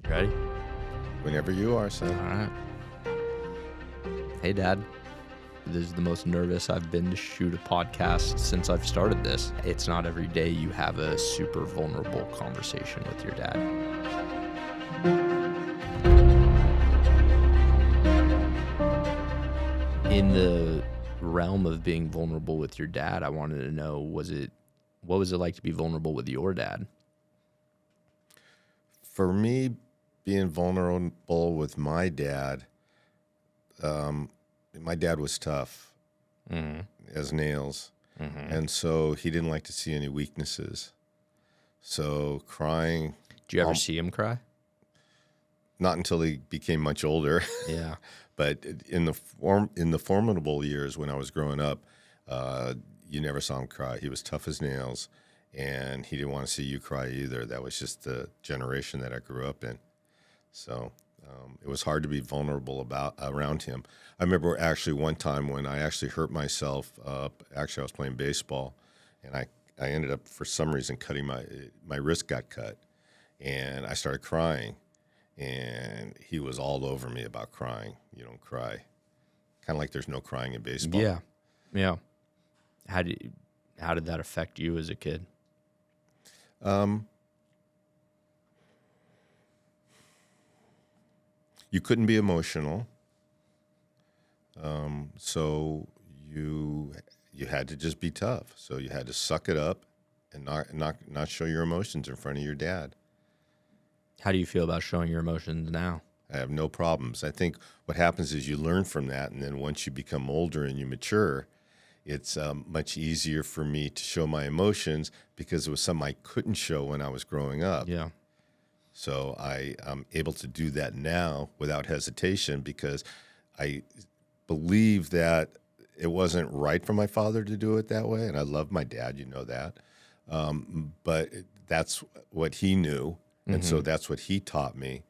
Ready? Whenever you are, All son. right. Hey, Dad. This is the most nervous I've been to shoot a podcast since I've started this. It's not every day you have a super vulnerable conversation with your dad. In the realm of being vulnerable with your dad, I wanted to know, what was it like to be vulnerable with your dad? For me, being vulnerable with my dad was tough as nails. And so he didn't like to see any weaknesses. So crying, Did you ever see him cry? not until he became much older, Yeah. but in the formidable years when I was growing up, you never saw him cry. He was tough as nails, and he didn't want to see you cry either. That was just the generation that I grew up in. So it was hard to be vulnerable around him. I remember actually one time when I actually hurt myself. Actually, I was playing baseball, and I ended up, for some reason, cutting my wrist got cut, and I started crying, and he was all over me about crying. You don't cry. Kind of like there's no crying in baseball. Yeah. Yeah. How did that affect you as a kid? You couldn't be emotional, so you had to just be tough. So you had to suck it up and not show your emotions in front of your dad. How do you feel about showing your emotions now? I have no problems. I think what happens is you learn from that, and then once you become older and you mature, it's much easier for me to show my emotions because it was something I couldn't show when I was growing up. Yeah. So I am able to do that now without hesitation because I believe that it wasn't right for my father to do it that way. And I love my dad, you know that. But that's what he knew. And so that's what he taught me.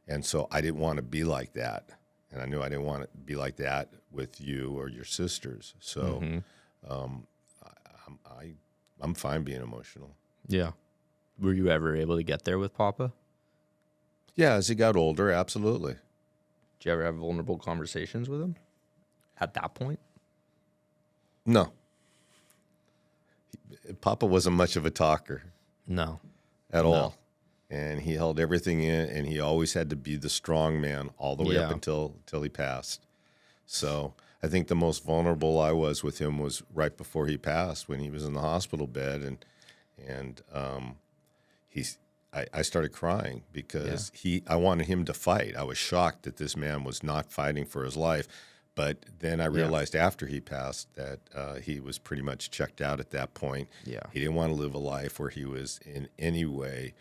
And so I didn't want to be like that. And I knew I didn't want to be like that with you or your sisters. So I'm fine being emotional. Yeah. Were you ever able to get there with Papa? Yeah, as he got older, absolutely. Did you ever have vulnerable conversations with him at that point? No. Papa wasn't much of a talker No. at all. And he held everything in, and he always had to be the strong man all the way up until he passed. So I think the most vulnerable I was with him was right before he passed, when he was in the hospital bed, and I started crying because I wanted him to fight. I was shocked that this man was not fighting for his life. But then I realized after he passed that he was pretty much checked out at that point. Yeah. He didn't want to live a life where he was in any way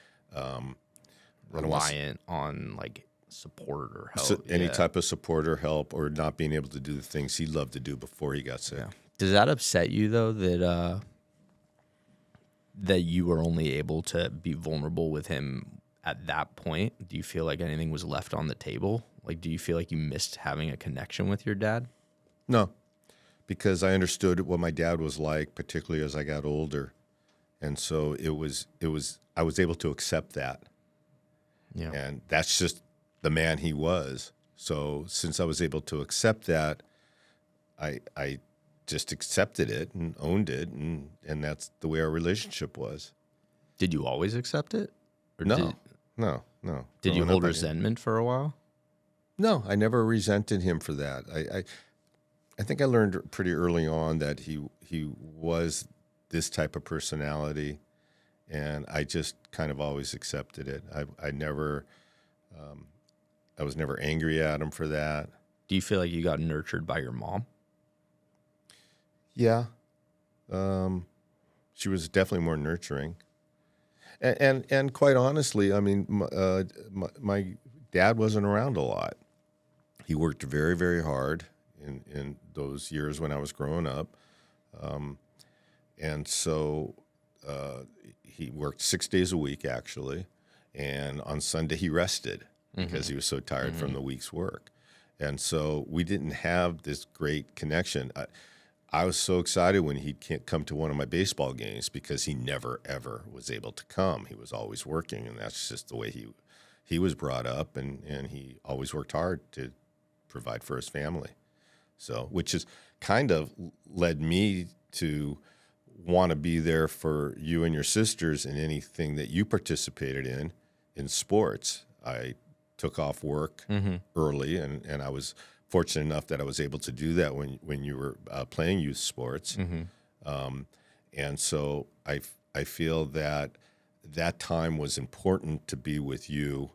Reliant on like support or help. any type of support or help, or not being able to do the things he loved to do before he got sick. Yeah. Does that upset you though, that you were only able to be vulnerable with him at that point? Do you feel like anything was left on the table? Like, do you feel like you missed having a connection with your dad? No, because I understood what my dad was like, particularly as I got older. And so I was able to accept that. Yeah. And that's just the man he was. So since I was able to accept that, I just accepted it and owned it, and that's the way our relationship was. Did you always accept it? Or No. Did you Growing hold up, resentment for a while? No, I never resented him for that. I think I learned pretty early on that he was this type of personality, and I just kind of always accepted it. I was never angry at him for that. Do you feel like you got nurtured by your mom? Yeah, she was definitely more nurturing, and quite honestly, I mean, my dad wasn't around a lot. He worked very, very hard in those years when I was growing up, and so he worked 6 days a week actually, and on Sunday he rested because he was so tired from the week's work, and so we didn't have this great connection. I was so excited when he'd come to one of my baseball games because he never, ever was able to come. He was always working, and that's just the way he was brought up, and he always worked hard to provide for his family. So, which is kind of led me to want to be there for you and your sisters in anything that you participated in sports. I took off work early, and I was fortunate enough that I was able to do that when you were playing youth sports. And so I feel that time was important to be with you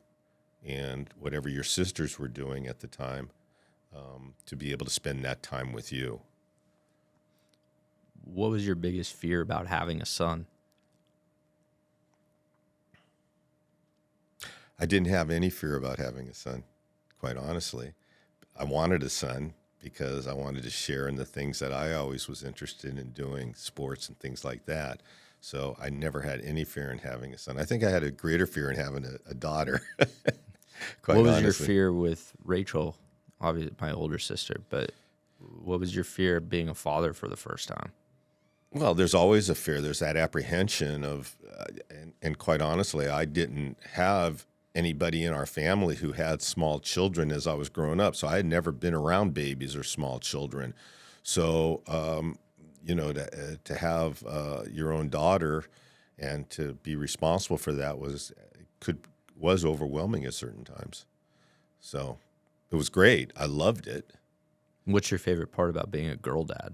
and whatever your sisters were doing at the time, to be able to spend that time with you. What was your biggest fear about having a son? I didn't have any fear about having a son, quite honestly. I wanted a son because I wanted to share in the things that I always was interested in doing, sports and things like that. So I never had any fear in having a son. I think I had a greater fear in having a daughter. What was your fear with Rachel, obviously my older sister, but what was your fear of being a father for the first time? Well, there's always a fear. There's that apprehension of, and quite honestly, I didn't have anybody in our family who had small children as I was growing up. So I had never been around babies or small children. So, to have your own daughter and to be responsible for that was overwhelming at certain times. So it was great. I loved it. What's your favorite part about being a girl dad?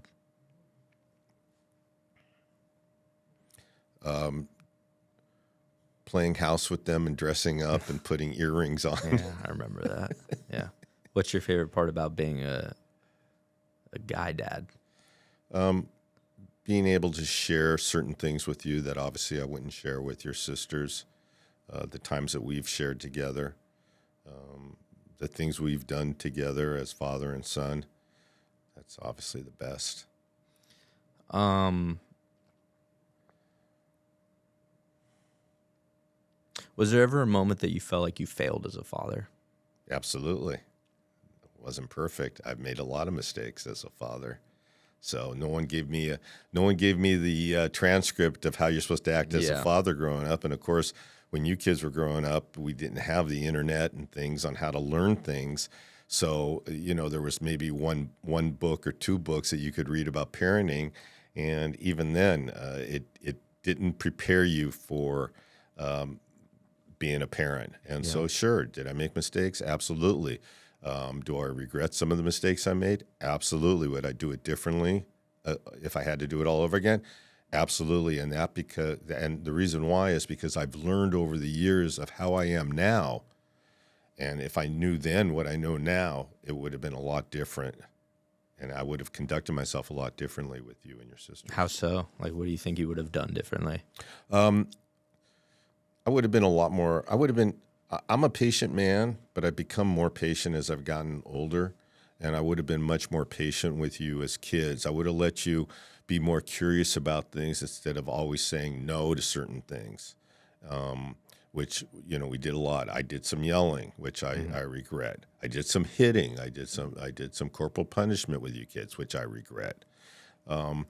Playing house with them and dressing up and putting earrings on. Yeah, I remember that. Yeah. What's your favorite part about being a guy dad? Being able to share certain things with you that obviously I wouldn't share with your sisters. The times that we've shared together, the things we've done together as father and son. That's obviously the best. Was there ever a moment that you felt like you failed as a father? Absolutely. It wasn't perfect. I've made a lot of mistakes as a father. So no one gave me the transcript of how you're supposed to act as a father growing up. And of course, when you kids were growing up, we didn't have the internet and things on how to learn things. So, there was maybe one book or two books that you could read about parenting. And even then, it didn't prepare you for being a parent. And so, sure, did I make mistakes? Absolutely. Do I regret some of the mistakes I made? Absolutely. Would I do it differently if I had to do it all over again? Absolutely. And the reason why is because I've learned over the years of how I am now. And if I knew then what I know now, it would have been a lot different. And I would have conducted myself a lot differently with you and your sister. How so? Like, what do you think you would have done differently? I would have been I'm a patient man, but I've become more patient as I've gotten older. And I would have been much more patient with you as kids. I would have let you be more curious about things instead of always saying no to certain things, which, we did a lot. I did some yelling, which I regret. I did some hitting. I did some corporal punishment with you kids, which I regret. And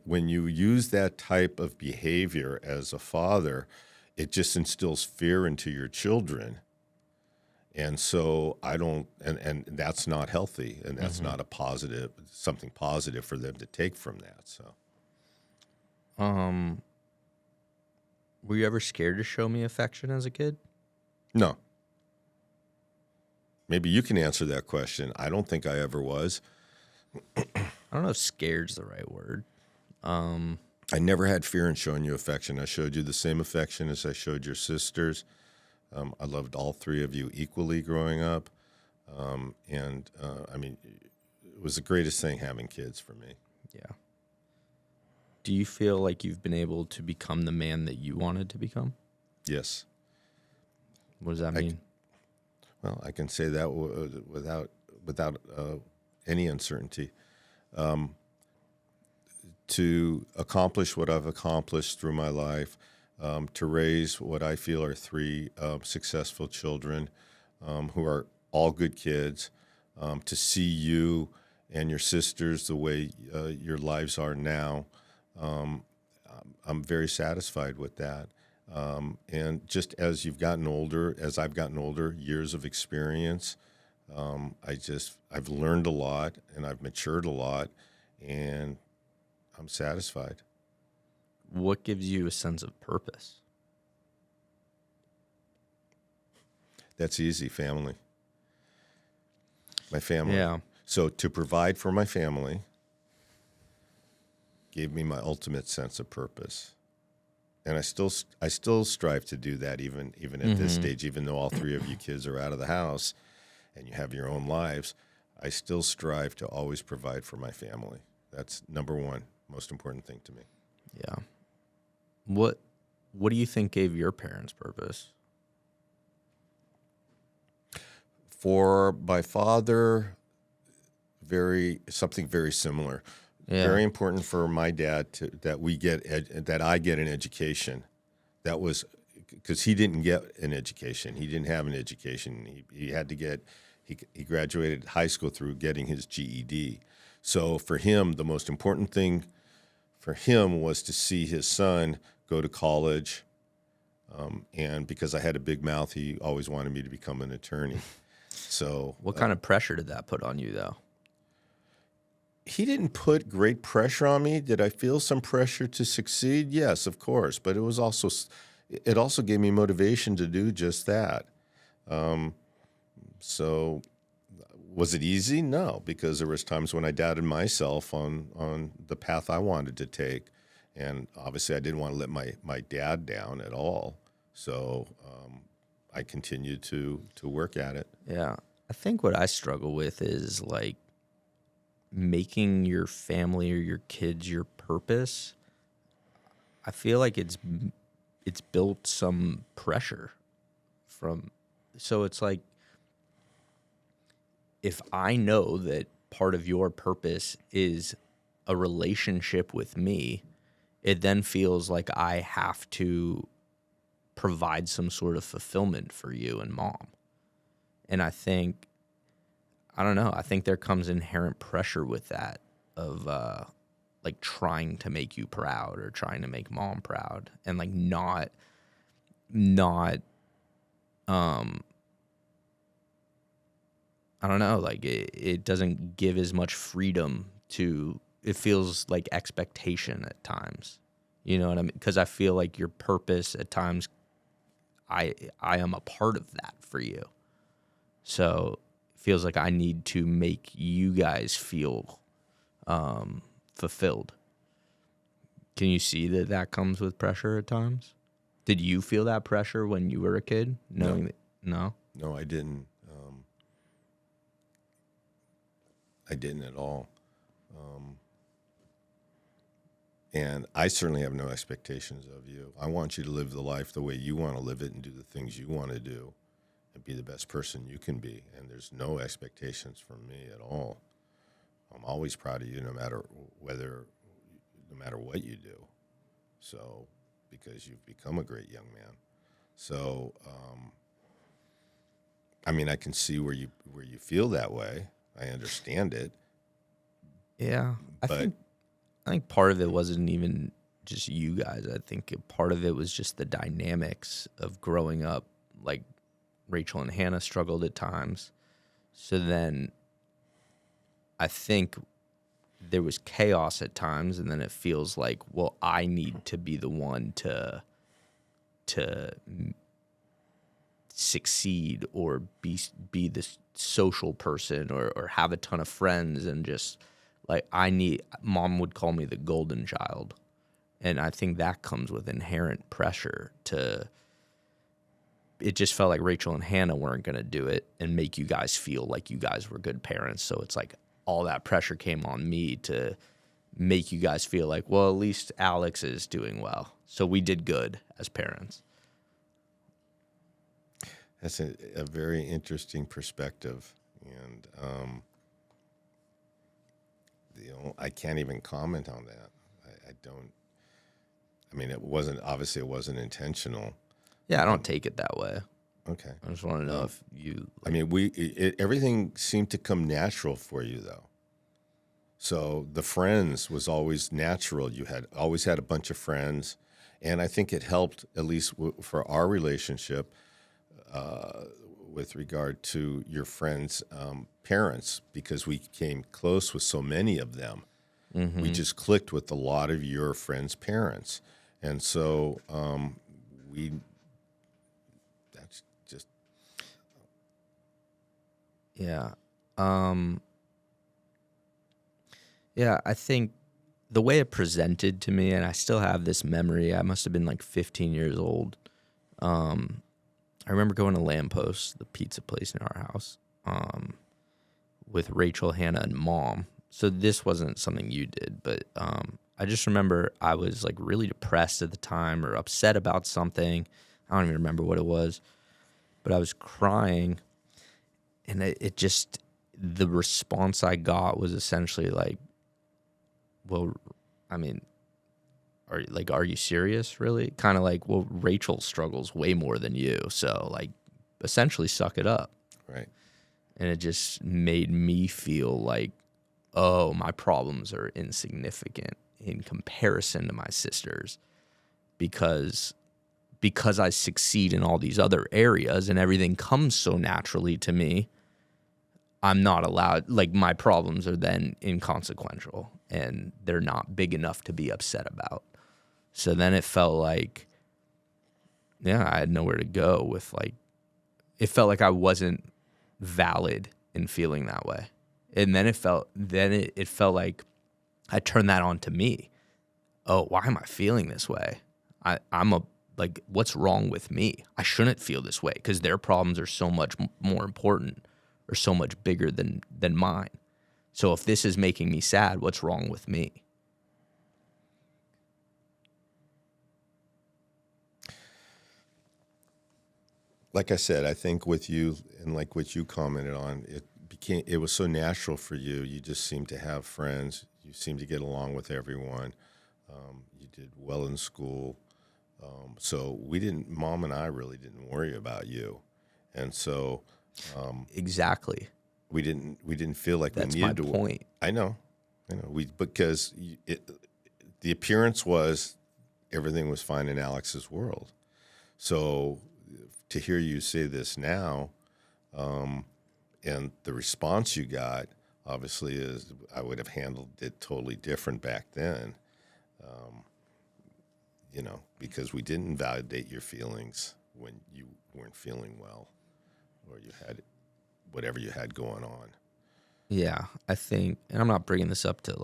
when you use that type of behavior as a father, it just instills fear into your children. And so and that's not healthy, and that's not something positive for them to take from that. So, were you ever scared to show me affection as a kid? No. Maybe you can answer that question. I don't think I ever was. I don't know if scared's the right word. I never had fear in showing you affection. I showed you the same affection as I showed your sisters. I loved all three of you equally growing up. It was the greatest thing having kids for me. Yeah. Do you feel like you've been able to become the man that you wanted to become? Yes. What does that mean? I can say that without any uncertainty. To accomplish what I've accomplished through my life, to raise what I feel are three successful children who are all good kids, to see you and your sisters the way your lives are now, I'm very satisfied with that. And just as you've gotten older, as I've gotten older, years of experience, I've learned a lot and I've matured a lot, and I'm satisfied. What gives you a sense of purpose? That's easy, family. My family. Yeah. So to provide for my family gave me my ultimate sense of purpose. And I still strive to do that even at this stage, even though all three of you kids are out of the house and you have your own lives. I still strive to always provide for my family. That's number one, most important thing to me. Yeah. What do you think gave your parents purpose? For my father, something very similar. Yeah. Very important for my dad that I get an education. That was because he didn't get an education. He didn't have an education. He had to get. He graduated high school through getting his GED. So for him, the most important thing for him was to see his son go to college. And because I had a big mouth, he always wanted me to become an attorney. So What kind of pressure did that put on you, though? he didn't put great pressure on me. Did I feel some pressure to succeed? Yes, of course. But it also gave me motivation to do just that. So was it easy? No, because there was times when I doubted myself on the path I wanted to take. And obviously I didn't want to let my dad down at all. So I continued to work at it. Yeah. I think what I struggle with is like making your family or your kids your purpose. I feel like it's built some pressure so it's like, if I know that part of your purpose is a relationship with me, it then feels like I have to provide some sort of fulfillment for you and mom. And I think, I don't know, I think there comes inherent pressure with that of like trying to make you proud or trying to make mom proud, and like not I don't know, like it doesn't give as much freedom to, it feels like expectation at times. You know what I mean? Because I feel like your purpose at times, I am a part of that for you. So it feels like I need to make you guys feel fulfilled. Can you see that comes with pressure at times? Did you feel that pressure when you were a kid? Knowing that, no? No, I didn't. I didn't at all. And I certainly have no expectations of you. I want you to live the life the way you want to live it and do the things you want to do and be the best person you can be. And there's no expectations from me at all. I'm always proud of you no matter what you do. So, because you've become a great young man. So, I mean, I can see where you feel that way. I understand it. Yeah. I think part of it wasn't even just you guys. I think part of it was just the dynamics of growing up. Like Rachel and Hannah struggled at times. So then I think there was chaos at times, and then it feels like, well, I need to be the one to succeed or be this social person or have a ton of friends, and just like mom would call me the golden child. And I think that comes with inherent pressure it just felt like Rachel and Hannah weren't going to do it and make you guys feel like you guys were good parents. So it's like all that pressure came on me to make you guys feel like, well, at least Alex is doing well. So we did good as parents. That's a very interesting perspective. And I can't even comment on that. I don't. I mean, it wasn't intentional. Yeah, I don't take it that way. Okay. I just want to know if you. I mean, everything seemed to come natural for you, though. So the friends was always natural. You had always had a bunch of friends, and I think it helped at least for our relationship with regard to your friends' parents, because we came close with so many of them. We just clicked with a lot of your friends' parents, and so we. That's just Yeah. Um, yeah, I think the way it presented to me, and I still have this memory, I must have been like 15 years old. I remember going to Lamppost, the pizza place near our house, with Rachel, Hannah, and Mom. So this wasn't something you did, but I just remember I was like really depressed at the time or upset about something. I don't even remember what it was, but I was crying, and it just, the response I got was essentially like, well, I mean, are you serious, really? Kind of like, well, Rachel struggles way more than you, so like, essentially, suck it up. right. And it just made me feel like, oh, my problems are insignificant in comparison to my sister's, because I succeed in all these other areas and everything comes so naturally to me. I'm not allowed, like, my problems are then inconsequential and they're not big enough to be upset about. So then it felt like, yeah, I had nowhere to go with, like, it felt like I wasn't valid in feeling that way. And then it felt like I turned that on to me. Oh, why am I feeling this way? Like, what's wrong with me? I shouldn't feel this way because their problems are so much more important or so much bigger than mine. So if this is making me sad, what's wrong with me? Like I said, I think with you and like what you commented on, it was so natural for you. You just seemed to have friends. You seemed to get along with everyone. You did well in school. So Mom and I really didn't worry about you. And so Exactly. we didn't feel like That's we my needed to. point. I know. Because the appearance was everything was fine in Alex's world. So to hear you say this now, and the response you got, obviously, is I would have handled it totally different back then. Because we didn't validate your feelings when you weren't feeling well, or you had whatever you had going on. Yeah, I think, and I'm not bringing this up to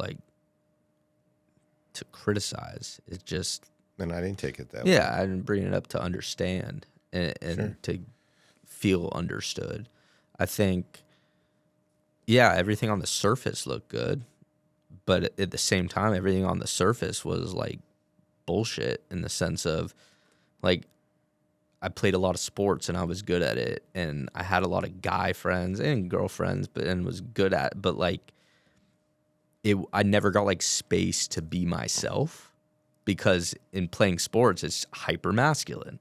criticize. It's just, And I didn't take it that way. yeah, I didn't bring it up to understand and Sure. to feel understood. I think, yeah, everything on the surface looked good, but at the same time, everything on the surface was like bullshit in the sense of, like, I played a lot of sports and I was good at it, and I had a lot of guy friends and girlfriends, and was good at, but like, I never got like space to be myself, because in playing sports, it's hyper masculine.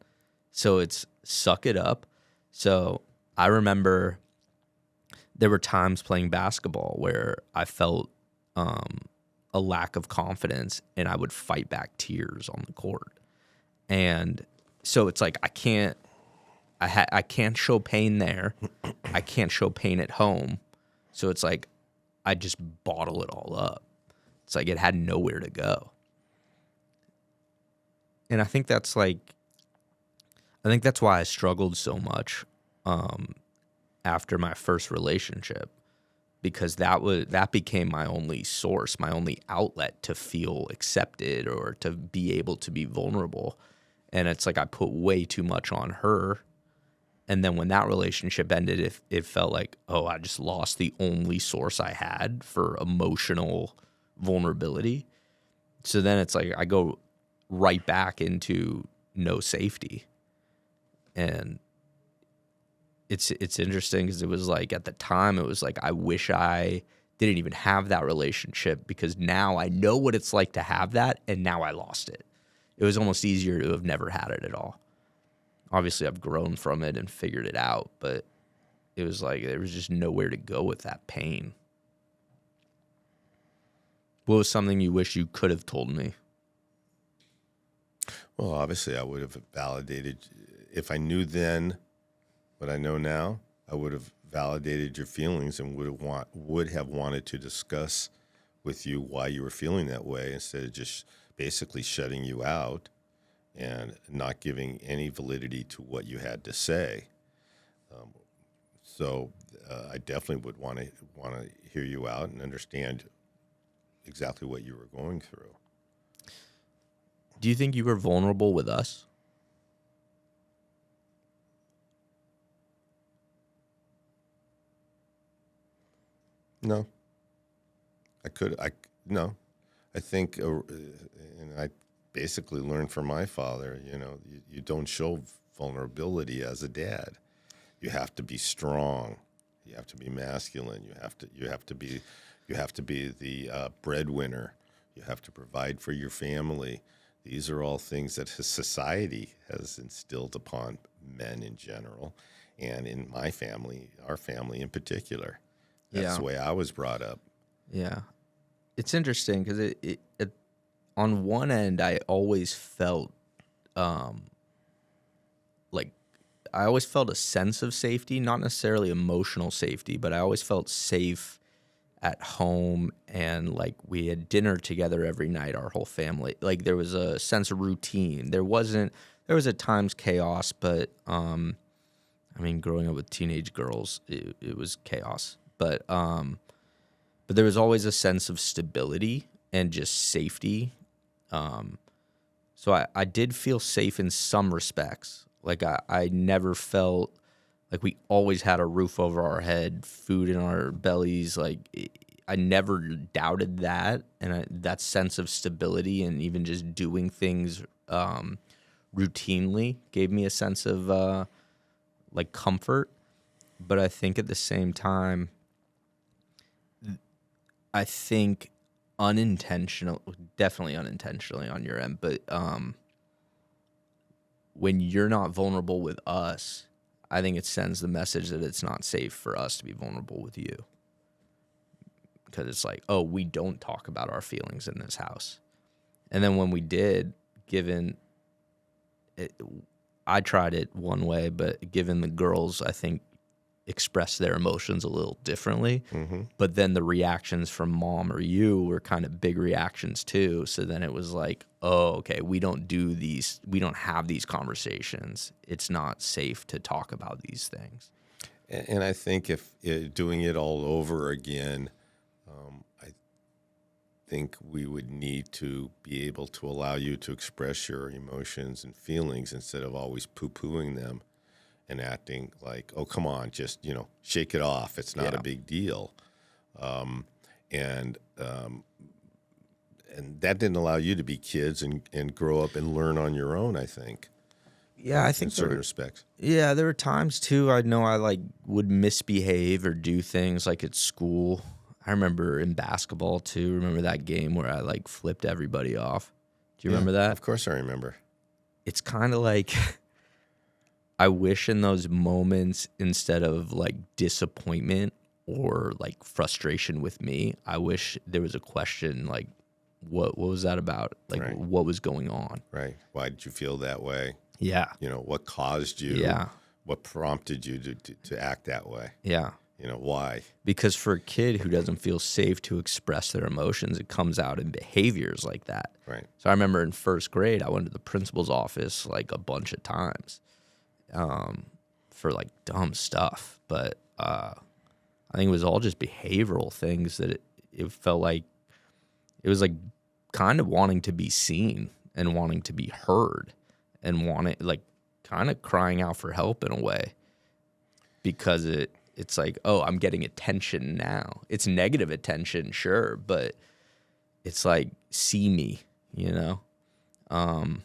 So it's suck it up. So I remember there were times playing basketball where I felt a lack of confidence, and I would fight back tears on the court. And so it's like, I can't show pain there. I can't show pain at home. So it's like, I just bottle it all up. It's like it had nowhere to go. And I think that's why I struggled so much after my first relationship, because that became my only source, my only outlet to feel accepted or to be able to be vulnerable. And it's like I put way too much on her. And then when that relationship ended, it felt like, oh, I just lost the only source I had for emotional vulnerability. So then it's like I go right back into no safety. And it's interesting because it was like, at the time, it was like, I wish I didn't even have that relationship, because now I know what it's like to have that, and now I lost it. It was almost easier to have never had it at all. Obviously, I've grown from it and figured it out, but it was like there was just nowhere to go with that pain. What was something you wish you could have told me? Well, obviously, I would have validated, if I knew then what I know now, I would have validated your feelings and would have wanted to discuss with you why you were feeling that way instead of just basically shutting you out and not giving any validity to what you had to say. So I definitely would want to hear you out and understand exactly what you were going through. Do you think you were vulnerable with us? No. No. I think, and I basically learned from my father, you don't show vulnerability as a dad. You have to be strong. You have to be masculine. You have to be the breadwinner. You have to provide for your family. These are all things that society has instilled upon men in general, and in my family, our family in particular. That's the way I was brought up. Yeah. It's interesting because it on one end, I always felt like I always felt a sense of safety, not necessarily emotional safety, but I always felt safe at home, and like we had dinner together every night, our whole family. Like there was a sense of routine. There was at times chaos, but I mean, growing up with teenage girls, it was chaos. But there was always a sense of stability and just safety. So I did feel safe in some respects. Like I never felt like we always had a roof over our head, food in our bellies. Like I never doubted that, and that sense of stability and even just doing things routinely gave me a sense of like comfort. But I think at the same time, I think definitely unintentionally on your end, but when you're not vulnerable with us, I think it sends the message that it's not safe for us to be vulnerable with you. Because it's like, oh, we don't talk about our feelings in this house. And then when we did, I tried it one way, but given the girls, I think, express their emotions a little differently. Mm-hmm. But then the reactions from mom or you were kind of big reactions too. So then it was like, oh, okay, we don't have these conversations. It's not safe to talk about these things. And I think if doing it all over again, I think we would need to be able to allow you to express your emotions and feelings instead of always poo-pooing them and acting like, oh, come on, just, shake it off. It's not a big deal. And that didn't allow you to be kids and grow up and learn on your own, I think. Yeah, I think in certain respects. Yeah, there were times too. I know I like would misbehave or do things like at school. I remember in basketball too. Remember that game where I like flipped everybody off? Do you remember that? Of course I remember. It's kind of like I wish in those moments, instead of like disappointment or like frustration with me, I wish there was a question like, what was that about? Like, Right. What was going on? Right. Why did you feel that way? Yeah. What caused you? Yeah. What prompted you to act that way? Yeah. Why? Because for a kid who doesn't feel safe to express their emotions, it comes out in behaviors like that. Right. So I remember in first grade, I went to the principal's office like a bunch of times for like dumb stuff. But I think it was all just behavioral things that it felt like it was like kind of wanting to be seen and wanting to be heard and wanting like kind of crying out for help in a way, because it's like, oh, I'm getting attention now. It's negative attention, sure, but it's like, see me, And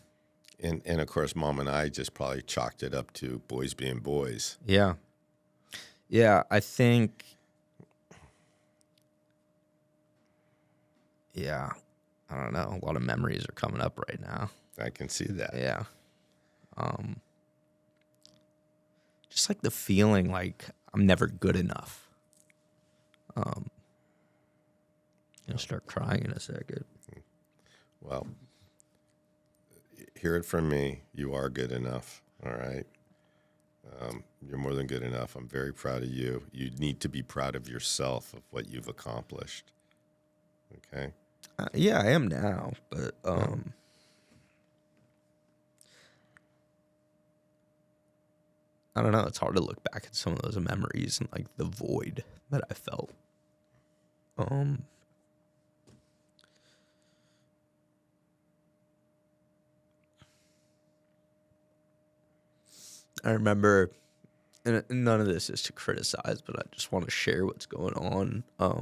of course, Mom and I just probably chalked it up to boys being boys. Yeah. Yeah, I think, I don't know. A lot of memories are coming up right now. I can see that. Yeah. Just like the feeling like I'm never good enough. Gonna start crying in a second. Well, hear it from me. You are good enough. All right. You're more than good enough. I'm very proud of you. You need to be proud of yourself of what you've accomplished. Okay. Yeah, I am now, but I don't know. It's hard to look back at some of those memories and like the void that I felt. I remember, and none of this is to criticize, but I just want to share what's going on. I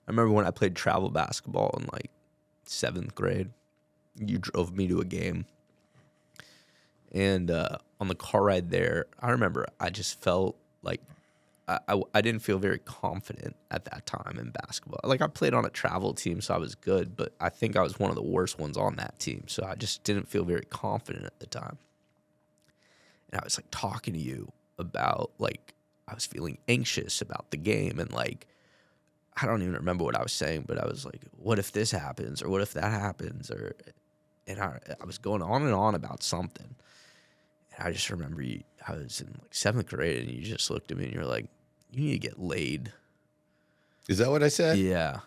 remember when I played travel basketball in like 7th grade. You drove me to a game. And on the car ride there, I remember I just felt like I didn't feel very confident at that time in basketball. Like I played on a travel team, so I was good, but I think I was one of the worst ones on that team. So I just didn't feel very confident at the time. And I was like talking to you about like I was feeling anxious about the game and like I don't even remember what I was saying, but I was like, what if this happens or what if that happens? And I was going on and on about something. And I just remember I was in like 7th grade and you just looked at me and you're like, you need to get laid. Is that what I said? Yeah.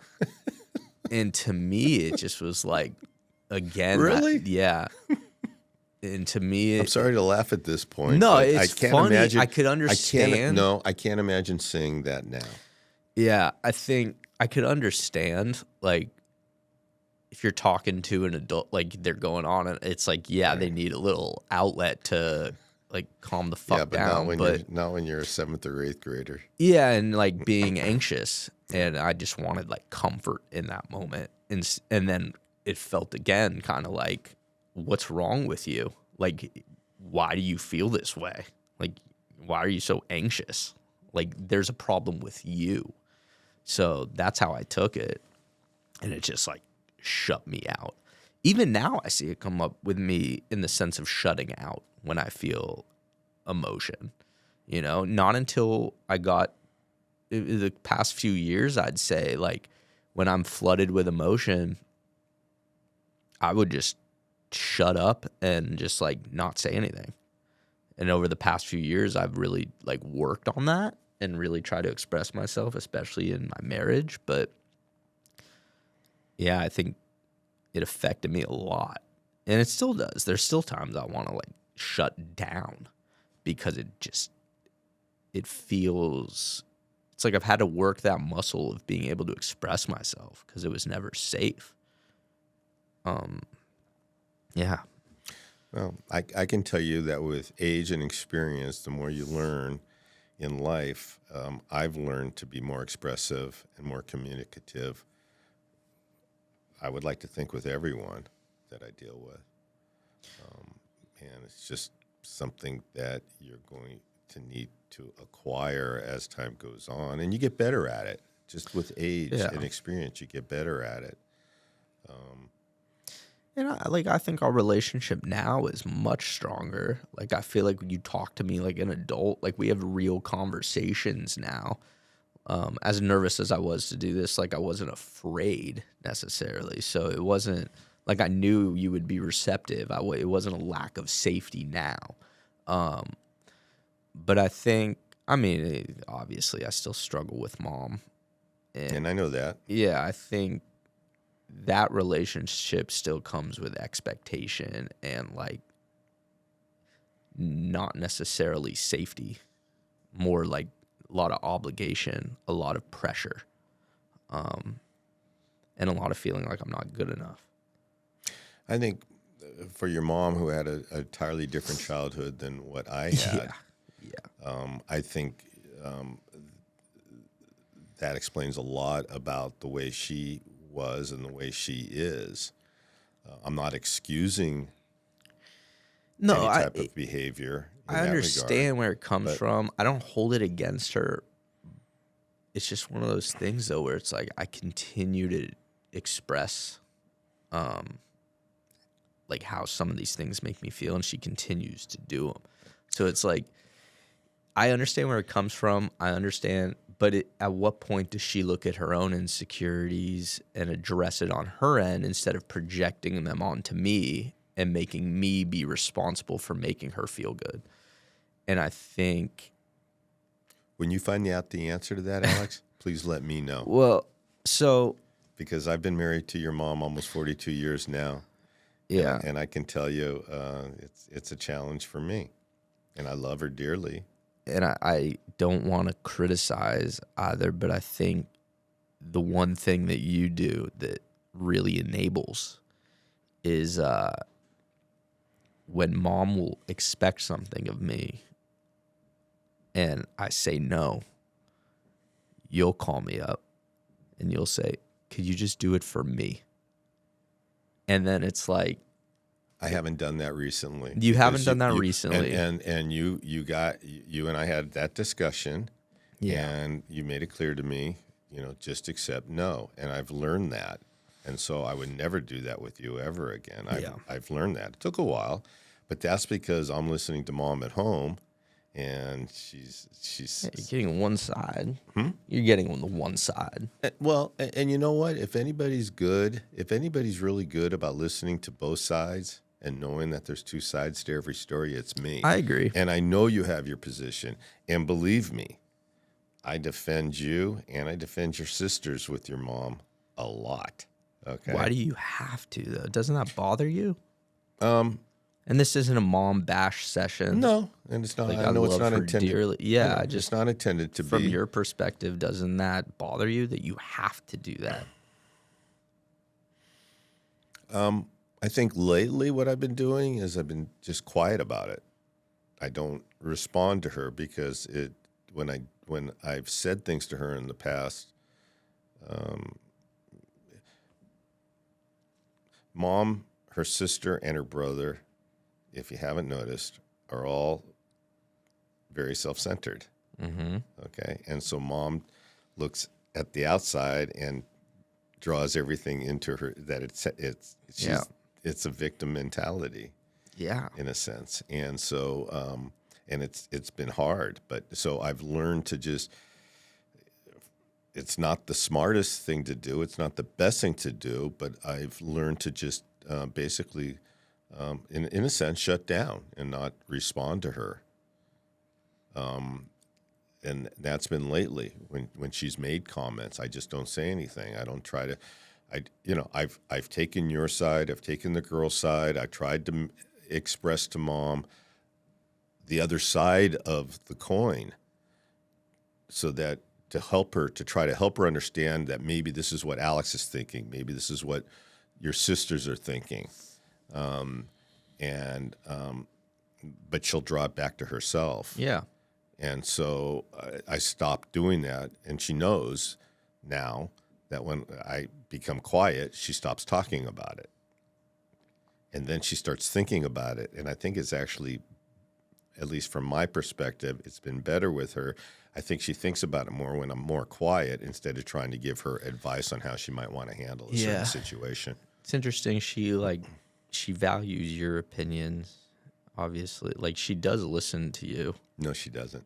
And to me, it just was like, again. Really? Yeah. And to me, I'm sorry to laugh at this point. No, but it's I can't funny. Imagine, I could understand. I can't imagine saying that now. Yeah, I think I could understand, like, if you're talking to an adult, like, they're going on, and it's like, yeah, right. They need a little outlet to, like, calm the fuck down. Not when you're a 7th or 8th grader. Yeah, and, like, being anxious, and I just wanted, like, comfort in that moment. And then it felt, again, kind of like, what's wrong with you? Like, why do you feel this way? Like, why are you so anxious? Like, there's a problem with you. So that's how I took it. And it just, like, shut me out. Even now, I see it come up with me in the sense of shutting out when I feel emotion. You know, not until I got the past few years, I'd say, like, when I'm flooded with emotion, I would just shut up and just, like, not say anything. And over the past few years, I've really, like, worked on that and really try to express myself, especially in my marriage. But yeah, I think it affected me a lot. And it still does. There's still times I want to like shut down because it feels, it's like I've had to work that muscle of being able to express myself because it was never safe. Yeah. Well, I can tell you that with age and experience, the more you learn in life, I've learned to be more expressive and more communicative. I would like to think with everyone that I deal with. And it's just something that you're going to need to acquire as time goes on. And you get better at it. Just with age and experience, you get better at it. And I think our relationship now is much stronger. Like, I feel like when you talk to me like an adult, like we have real conversations now. As nervous as I was to do this, like I wasn't afraid necessarily. So it wasn't like I knew you would be receptive. It wasn't a lack of safety now. But I think, I mean, obviously I still struggle with mom. And I know that. Yeah, I think that relationship still comes with expectation and like not necessarily safety, more like a lot of obligation, a lot of pressure, and a lot of feeling like I'm not good enough. I think for your mom, who had an entirely different childhood than what I had, I think that explains a lot about the way she was and the way she is. I'm not excusing any type of behavior. I understand where it comes from. I don't hold it against her. It's just one of those things, though, where it's like I continue to express like how some of these things make me feel, and she continues to do them. So it's like I understand where it comes from. I understand, But at what point does she look at her own insecurities and address it on her end instead of projecting them onto me and making me be responsible for making her feel good? And I think... When you find out the answer to that, Alex, please let me know. Well, so... Because I've been married to your mom almost 42 years now. Yeah. And I can tell you it's a challenge for me. And I love her dearly. And I don't want to criticize either, but I think the one thing that you do that really enables is when mom will expect something of me and I say no, you'll call me up and you'll say, could you just do it for me? And then it's like, I haven't done that recently. You haven't done that recently. And you and I had that discussion, and you made it clear to me, just accept no. And I've learned that. And so I would never do that with you ever again. I've learned that. It took a while, but that's because I'm listening to mom at home, and she's you're getting one side. You're getting on the one side. Well, and you know what? If anybody's really good about listening to both sides and knowing that there's two sides to every story, it's me. I agree. And I know you have your position. And believe me, I defend you and I defend your sisters with your mom a lot. Okay. Why do you have to, though? Doesn't that bother you? And this isn't a mom bash session. No, and it's not. Like, I know it's love not her intended. dearly. Yeah, it's not intended to from be. From your perspective, doesn't that bother you that you have to do that? I think lately what I've been doing is I've been just quiet about it. I don't respond to her because when I've said things to her in the past, mom, her sister, and her brother, if you haven't noticed, are all very self-centered. Mm-hmm. Okay, and so mom looks at the outside and draws everything into her that it's a victim mentality. Yeah, in a sense, and so and it's been hard, but so I've learned to just. It's not the smartest thing to do. It's not the best thing to do, but I've learned to just basically, in a sense, shut down and not respond to her. And that's been lately when she's made comments. I just don't say anything. I don't try to. I've taken your side. I've taken the girl's side. I tried to express to mom the other side of the coin, so that. To try to help her understand that maybe this is what Alex is thinking. Maybe this is what your sisters are thinking. But she'll draw it back to herself. Yeah. And so I stopped doing that. And she knows now that when I become quiet, she stops talking about it. And then she starts thinking about it. And I think it's actually, at least from my perspective, it's been better with her. I think she thinks about it more when I'm more quiet instead of trying to give her advice on how she might want to handle a certain situation. It's interesting. She values your opinions, obviously. Like, she does listen to you. No, she doesn't.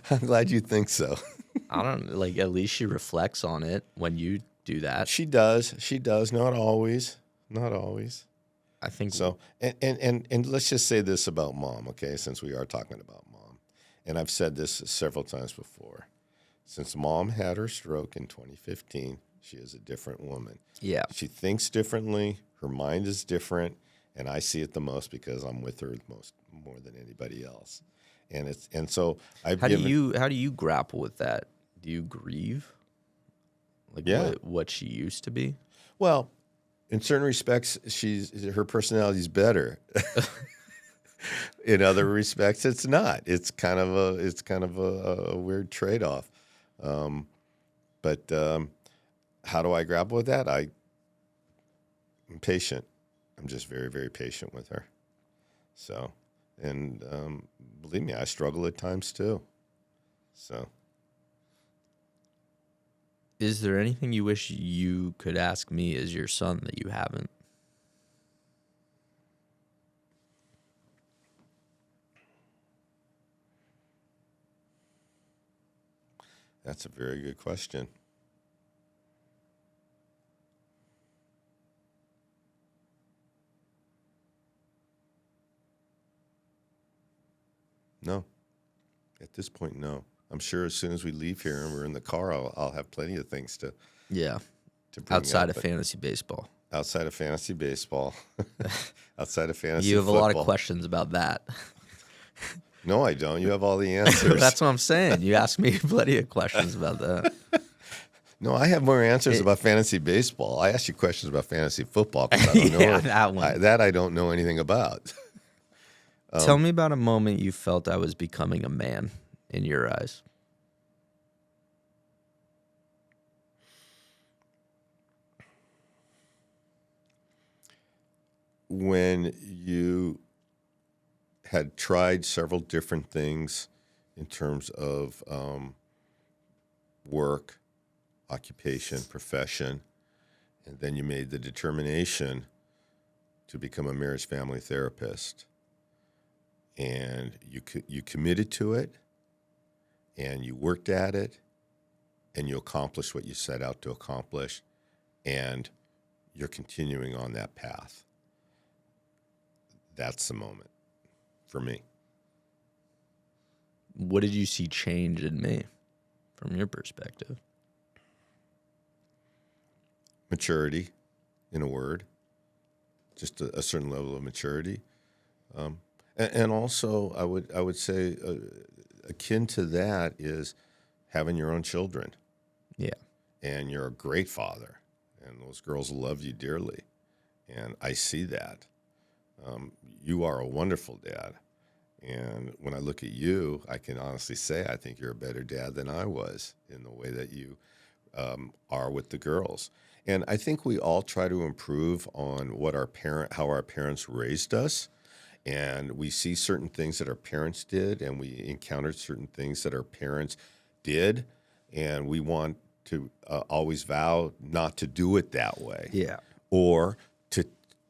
I'm glad you think so. I don't, at least she reflects on it when you do that. She does. Not always. I think so. And let's just say this about mom, okay, since we are talking about mom. And I've said this several times before. Since mom had her stroke in 2015, she is a different woman. Yeah. She thinks differently. Her mind is different. And I see it the most because I'm with her more than anybody else. And so how do you grapple with that? Do you grieve? What she used to be? Well, in certain respects, her personality is better. In other respects, it's not. It's kind of a weird trade-off. But how do I grapple with that? I'm patient. I'm just very, very patient with her. So, and believe me, I struggle at times too. So, is there anything you wish you could ask me as your son that you haven't? That's a very good question. No. At this point, no. I'm sure as soon as we leave here and we're in the car, I'll have plenty of things to Yeah. bring Outside up. of fantasy baseball. Outside of fantasy baseball, outside of fantasy You have football. a lot of questions about that. No, I don't. You have all the answers. That's what I'm saying. You asked me plenty of questions about that. No, I have more answers about fantasy baseball. I asked you questions about fantasy football because I don't know that one. that I don't know anything about. Tell me about a moment you felt I was becoming a man in your eyes. When you had tried several different things in terms of work, occupation, profession, and then you made the determination to become a marriage family therapist, and you committed to it, and you worked at it, and you accomplished what you set out to accomplish, and you're continuing on that path. That's the moment for me. What did you see change in me from your perspective? Maturity, in a word, just a certain level of maturity, and also I would say akin to that is having your own children. Yeah, and you're a great father, and those girls love you dearly, and I see that. You are a wonderful dad, and when I look at you, I can honestly say I think you're a better dad than I was in the way that you are with the girls. And I think we all try to improve on how our parents raised us, and we see certain things that our parents did, and we encountered certain things that our parents did, and we want to always vow not to do it that way. yeah, Or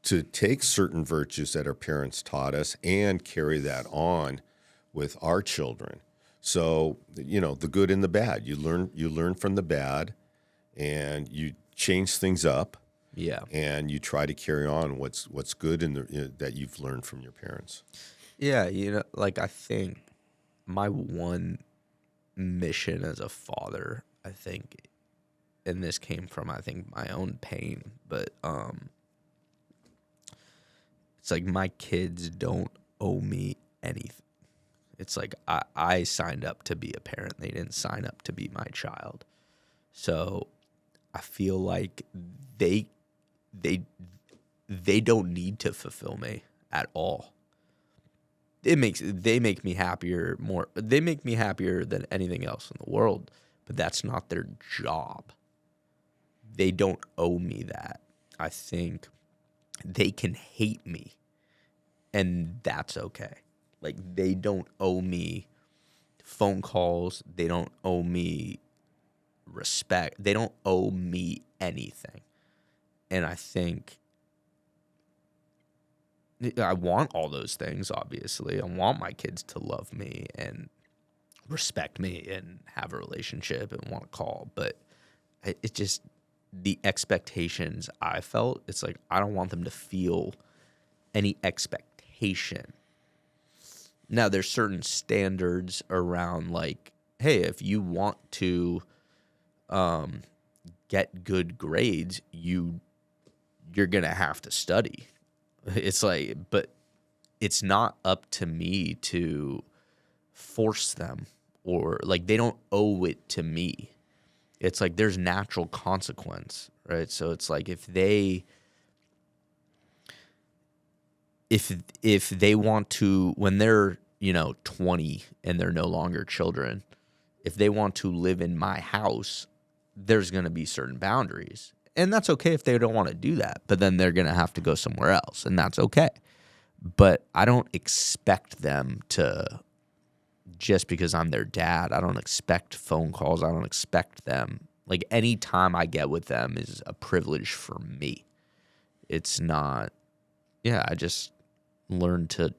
to take certain virtues that our parents taught us and carry that on with our children. So, the good and the bad. You learn from the bad, and you change things up. yeah, And you try to carry on what's good in that you've learned from your parents. yeah. I think my one mission as a father, I think, and this came from my own pain, but it's like my kids don't owe me anything. It's like I signed up to be a parent. They didn't sign up to be my child. So I feel like they don't need to fulfill me at all. They make me happier more. They make me happier than anything else in the world, but that's not their job. They don't owe me that. I think they can hate me, and that's okay. Like, they don't owe me phone calls. They don't owe me respect. They don't owe me anything. And I think I want all those things, obviously. I want my kids to love me and respect me and have a relationship and want to call. But it just, the expectations I felt, it's like I don't want them to feel any expectation. Now, there's certain standards around, like, hey, if you want to get good grades, you're going to have to study. It's like, but it's not up to me to force them, or like they don't owe it to me. It's like there's natural consequence, right? So it's like if they want to, when they're 20 and they're no longer children, if they want to live in my house, there's going to be certain boundaries. And that's okay if they don't want to do that, but then they're going to have to go somewhere else, and that's okay. But I don't expect them to, just because I'm their dad, I don't expect phone calls. I don't expect them. Like, any time I get with them is a privilege for me. It's not, I just learned to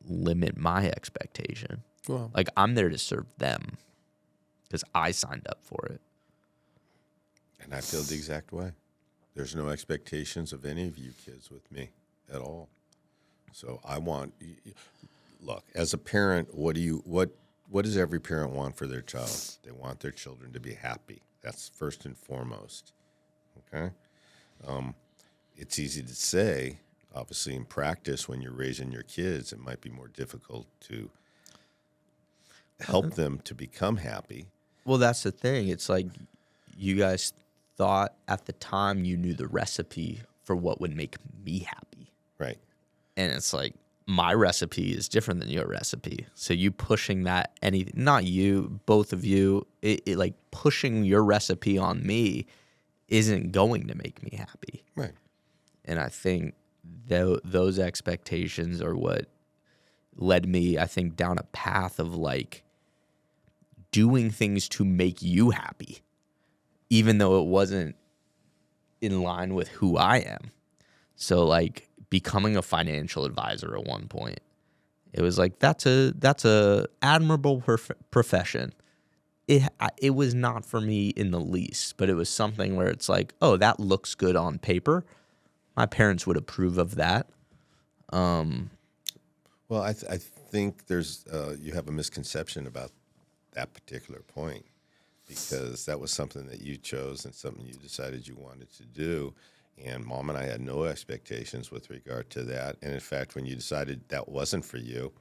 limit my expectation. Well, like, I'm there to serve them. because I signed up for it. And I feel the exact way. There's no expectations of any of you kids with me at all. So I want, look, as a parent, what does every parent want for their child? They want their children to be happy. That's first and foremost. Okay? It's easy to say. Obviously, in practice, when you're raising your kids, it might be more difficult to help them to become happy. Well, that's the thing. It's like you guys thought at the time you knew the recipe for what would make me happy. Right. And it's like my recipe is different than your recipe. So you pushing that, not you, both of you, it like pushing your recipe on me isn't going to make me happy. Right. And I think those expectations are what led me, I think, down a path of like doing things to make you happy, even though it wasn't in line with who I am. So like becoming a financial advisor at one point, it was like, that's a admirable profession. It was not for me in the least, but it was something where it's like, oh, that looks good on paper. My parents would approve of that. Well, I think there's you have a misconception about that particular point, because that was something that you chose and something you decided you wanted to do. And Mom and I had no expectations with regard to that. And in fact, when you decided that wasn't for you,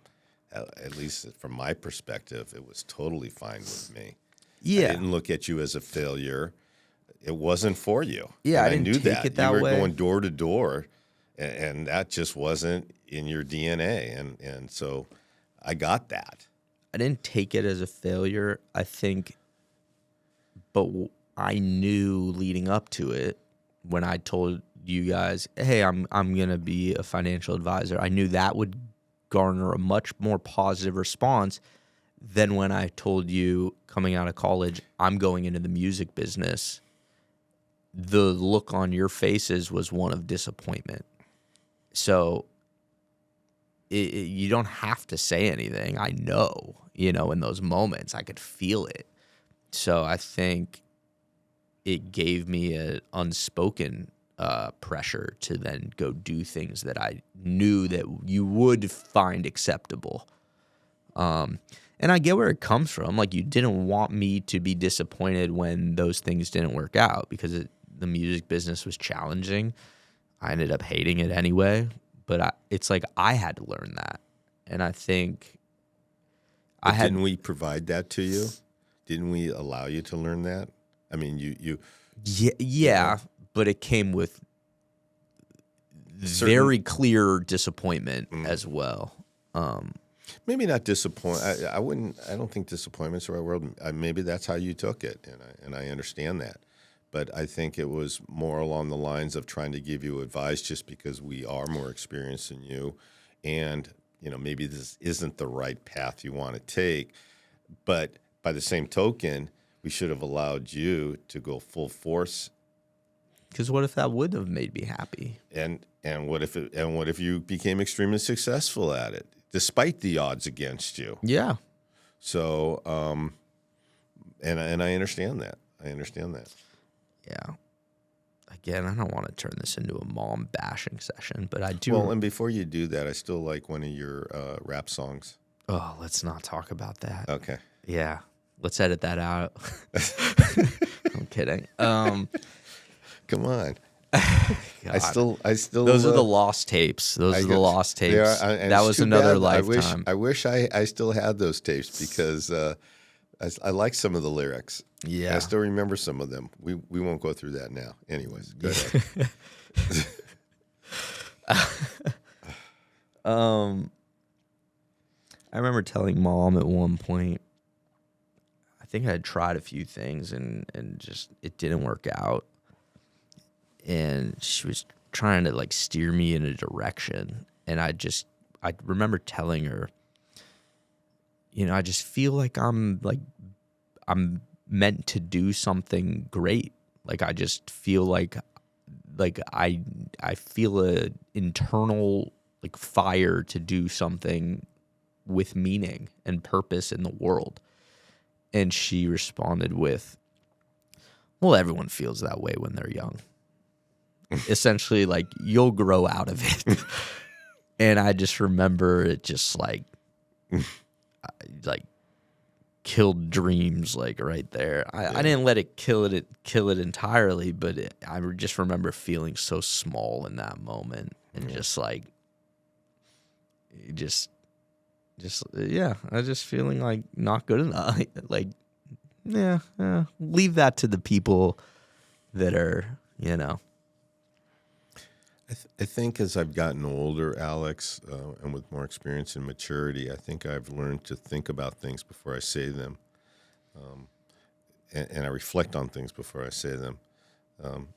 at least from my perspective, it was totally fine with me. Yeah. I didn't look at you as a failure. It wasn't for you. Yeah, and I didn't knew take that. it that you were way. going door to door, and that just wasn't in your DNA. And so I got that. I didn't take it as a failure, I think, but I knew leading up to it, when I told you guys, hey, I'm going to be a financial advisor, I knew that would garner a much more positive response than when I told you coming out of college, I'm going into the music business. The look on your faces was one of disappointment. So you don't have to say anything. I know, in those moments, I could feel it. So I think it gave me an unspoken pressure to then go do things that I knew that you would find acceptable. And I get where it comes from. Like, you didn't want me to be disappointed when those things didn't work out, because the music business was challenging. I ended up hating it anyway. But it's like I had to learn that. And I think Didn't we provide that to you? Didn't we allow you to learn that? I mean, you Yeah, but it came with very clear disappointment as well. Maybe not disappoint. I don't think disappointment's the right word. Maybe that's how you took it, and I understand that. But I think it was more along the lines of trying to give you advice, just because we are more experienced than you, and maybe this isn't the right path you want to take. But by the same token, we should have allowed you to go full force. Because what if that would have made me happy? And what if you became extremely successful at it, despite the odds against you? Yeah. So, and I understand that. Yeah. Again, I don't want to turn this into a mom bashing session, but I do. Well, and before you do that, I still like one of your rap songs. Oh, let's not talk about that. Okay. Yeah. Let's edit that out. I'm kidding. Come on. I still. Those are the lost tapes. That was another lifetime. I wish I still had those tapes, because I like some of the lyrics. Yeah. I still remember some of them. We won't go through that now. Anyways, go ahead. I remember telling Mom at one point, I think I had tried a few things and just it didn't work out. And she was trying to like steer me in a direction. And I remember telling her, I just feel like I'm meant to do something great. Like, I just feel like I feel a internal like fire to do something with meaning and purpose in the world. And she responded with, well, everyone feels that way when they're young. Essentially, like, you'll grow out of it. And I just remember it just like killed dreams, like, right there. I didn't let it kill it entirely, but I just remember feeling so small in that moment, and just like, I just feeling like not good enough. Like, leave that to the people that are, I think as I've gotten older, Alex, and with more experience and maturity, I think I've learned to think about things before I say them, and I reflect on things before I say them.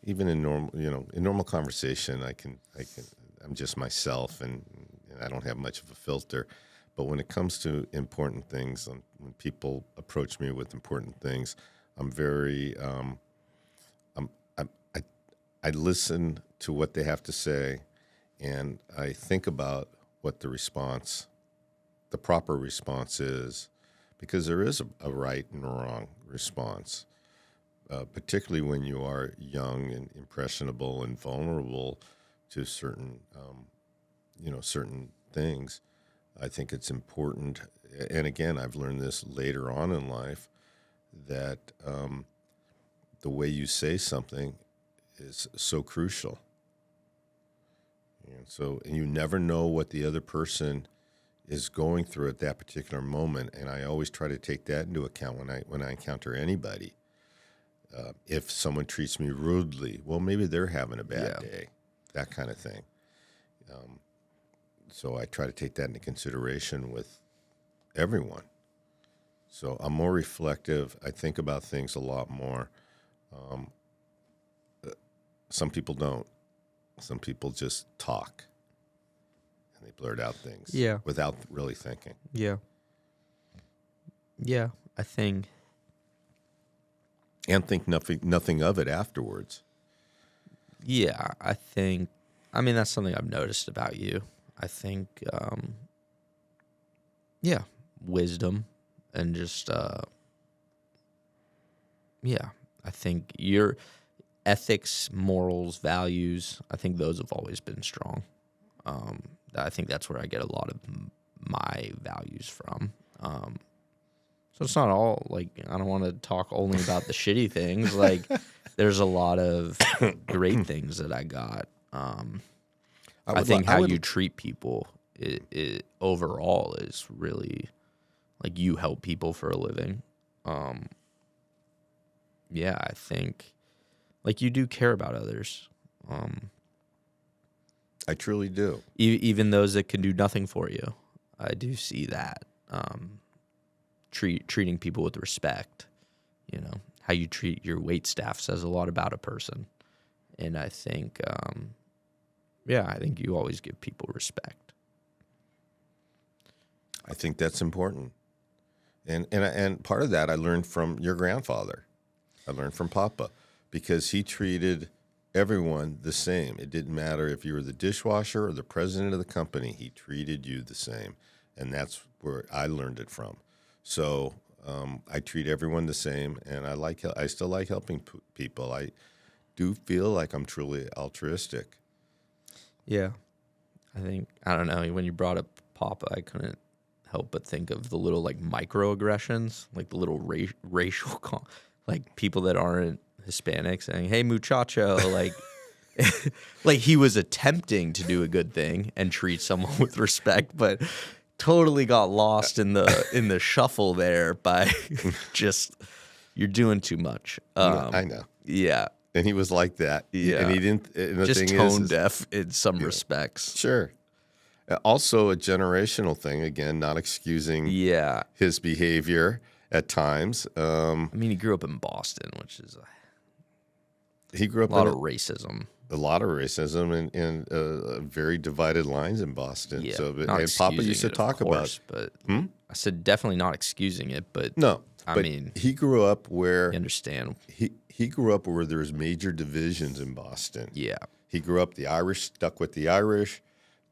Even in normal conversation, I'm just myself, and I don't have much of a filter. But when it comes to important things, when people approach me with important things, I'm very, I listen to what they have to say, and I think about what the proper response is, because there is a right and wrong response, particularly when you are young and impressionable and vulnerable to certain things. I think it's important, and again, I've learned this later on in life, that the way you say something is so crucial. And you never know what the other person is going through at that particular moment, and I always try to take that into account when I encounter anybody. If someone treats me rudely, well, maybe they're having a bad day, that kind of thing. So I try to take that into consideration with everyone. So I'm more reflective. I think about things a lot more. Some people don't. Some people just talk, and they blurt out things without really thinking. Yeah, I think. And think nothing of it afterwards. Yeah, I think. I mean, that's something I've noticed about you. I think, wisdom and just, I think your ethics, morals, values, I think those have always been strong. I think that's where I get a lot of my values from. So it's not all, like, I don't want to talk only about the shitty things. Like, there's a lot of great things that I got. I think how you treat people it overall is really, like, you help people for a living. I think, like, you do care about others. I truly do. Even those that can do nothing for you. I do see that. Treating people with respect. How you treat your wait staff says a lot about a person. And I think, I think you always give people respect. I think that's important. And part of that I learned from your grandfather. I learned from Papa, because he treated everyone the same. It didn't matter if you were the dishwasher or the president of the company. He treated you the same. And that's where I learned it from. So I treat everyone the same, and I still like helping people. I do feel like I'm truly altruistic. Yeah. I think, I don't know, when you brought up Papa, I couldn't help but think of the little, like, microaggressions, like the little racial, like, people that aren't Hispanic saying, "Hey, muchacho," like, like he was attempting to do a good thing and treat someone with respect, but totally got lost in the shuffle there by just, you're doing too much. I know. Yeah. And he was like that. Yeah. And he didn't. And the just thing tone deaf in some respects. Sure. Also a generational thing, again, not excusing his behavior at times. I mean, he grew up in Boston, which is he grew up a lot of racism. A lot of racism and very divided lines in Boston. Yeah, so, and Papa used to talk about. But I said definitely not excusing it, but no. I mean, he grew up where I understand. He grew up where there was major divisions in Boston. Yeah, he grew up. The Irish stuck with the Irish.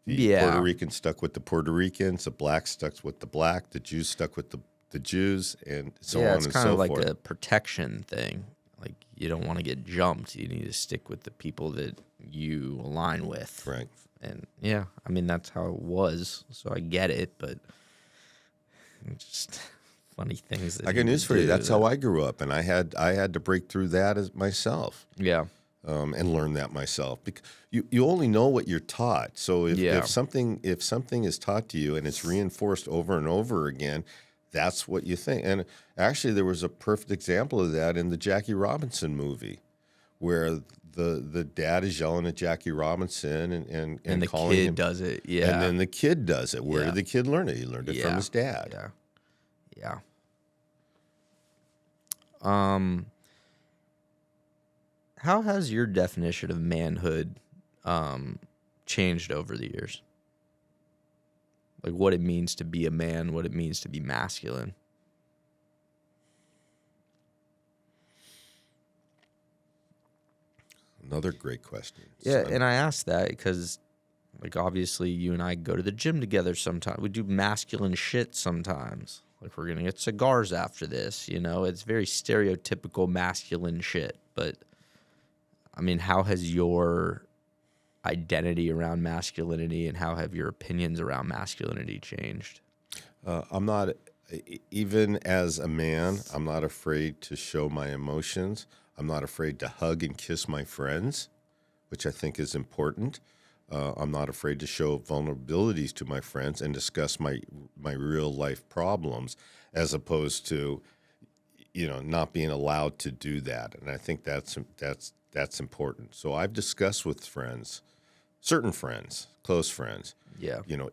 The Puerto Ricans stuck with the Puerto Ricans. The blacks stuck with the black. The Jews stuck with the the Jews, and so Yeah, on it's and kind so of like forth. a protection thing. Like you don't want to get jumped. You need to stick with the people that you align with. Right. And yeah, I mean that's how it was. So I get it, but just funny things that I he got would news for you. do That's that- how I grew up, and I had to break through that as myself. Yeah. And learn that myself. Because you only know what you're taught. So if something is taught to you and it's reinforced over and over again, that's what you think. And actually, there was a perfect example of that in the Jackie Robinson movie, where the dad is yelling at Jackie Robinson and the calling kid him, does it. Yeah. and then the kid does it. Where Yeah. did the kid learn it? He learned it from his dad. Yeah. Yeah. How has your definition of manhood changed over the years? Like what it means to be a man, what it means to be masculine. Another great question. Yeah, son. and I asked that because, like, obviously you and I go to the gym together sometimes. We do masculine shit sometimes. Like, we're going to get cigars after this, you know? It's very stereotypical masculine shit. But, I mean, how has your identity around masculinity and how have your opinions around masculinity changed? I'm not, even as a man, I'm not afraid to show my emotions. I'm not afraid to hug and kiss my friends, which I think is important. I'm not afraid to show vulnerabilities to my friends and discuss my real life problems, as opposed to, not being allowed to do that. And I think that's important. So I've discussed with friends, certain friends, close friends,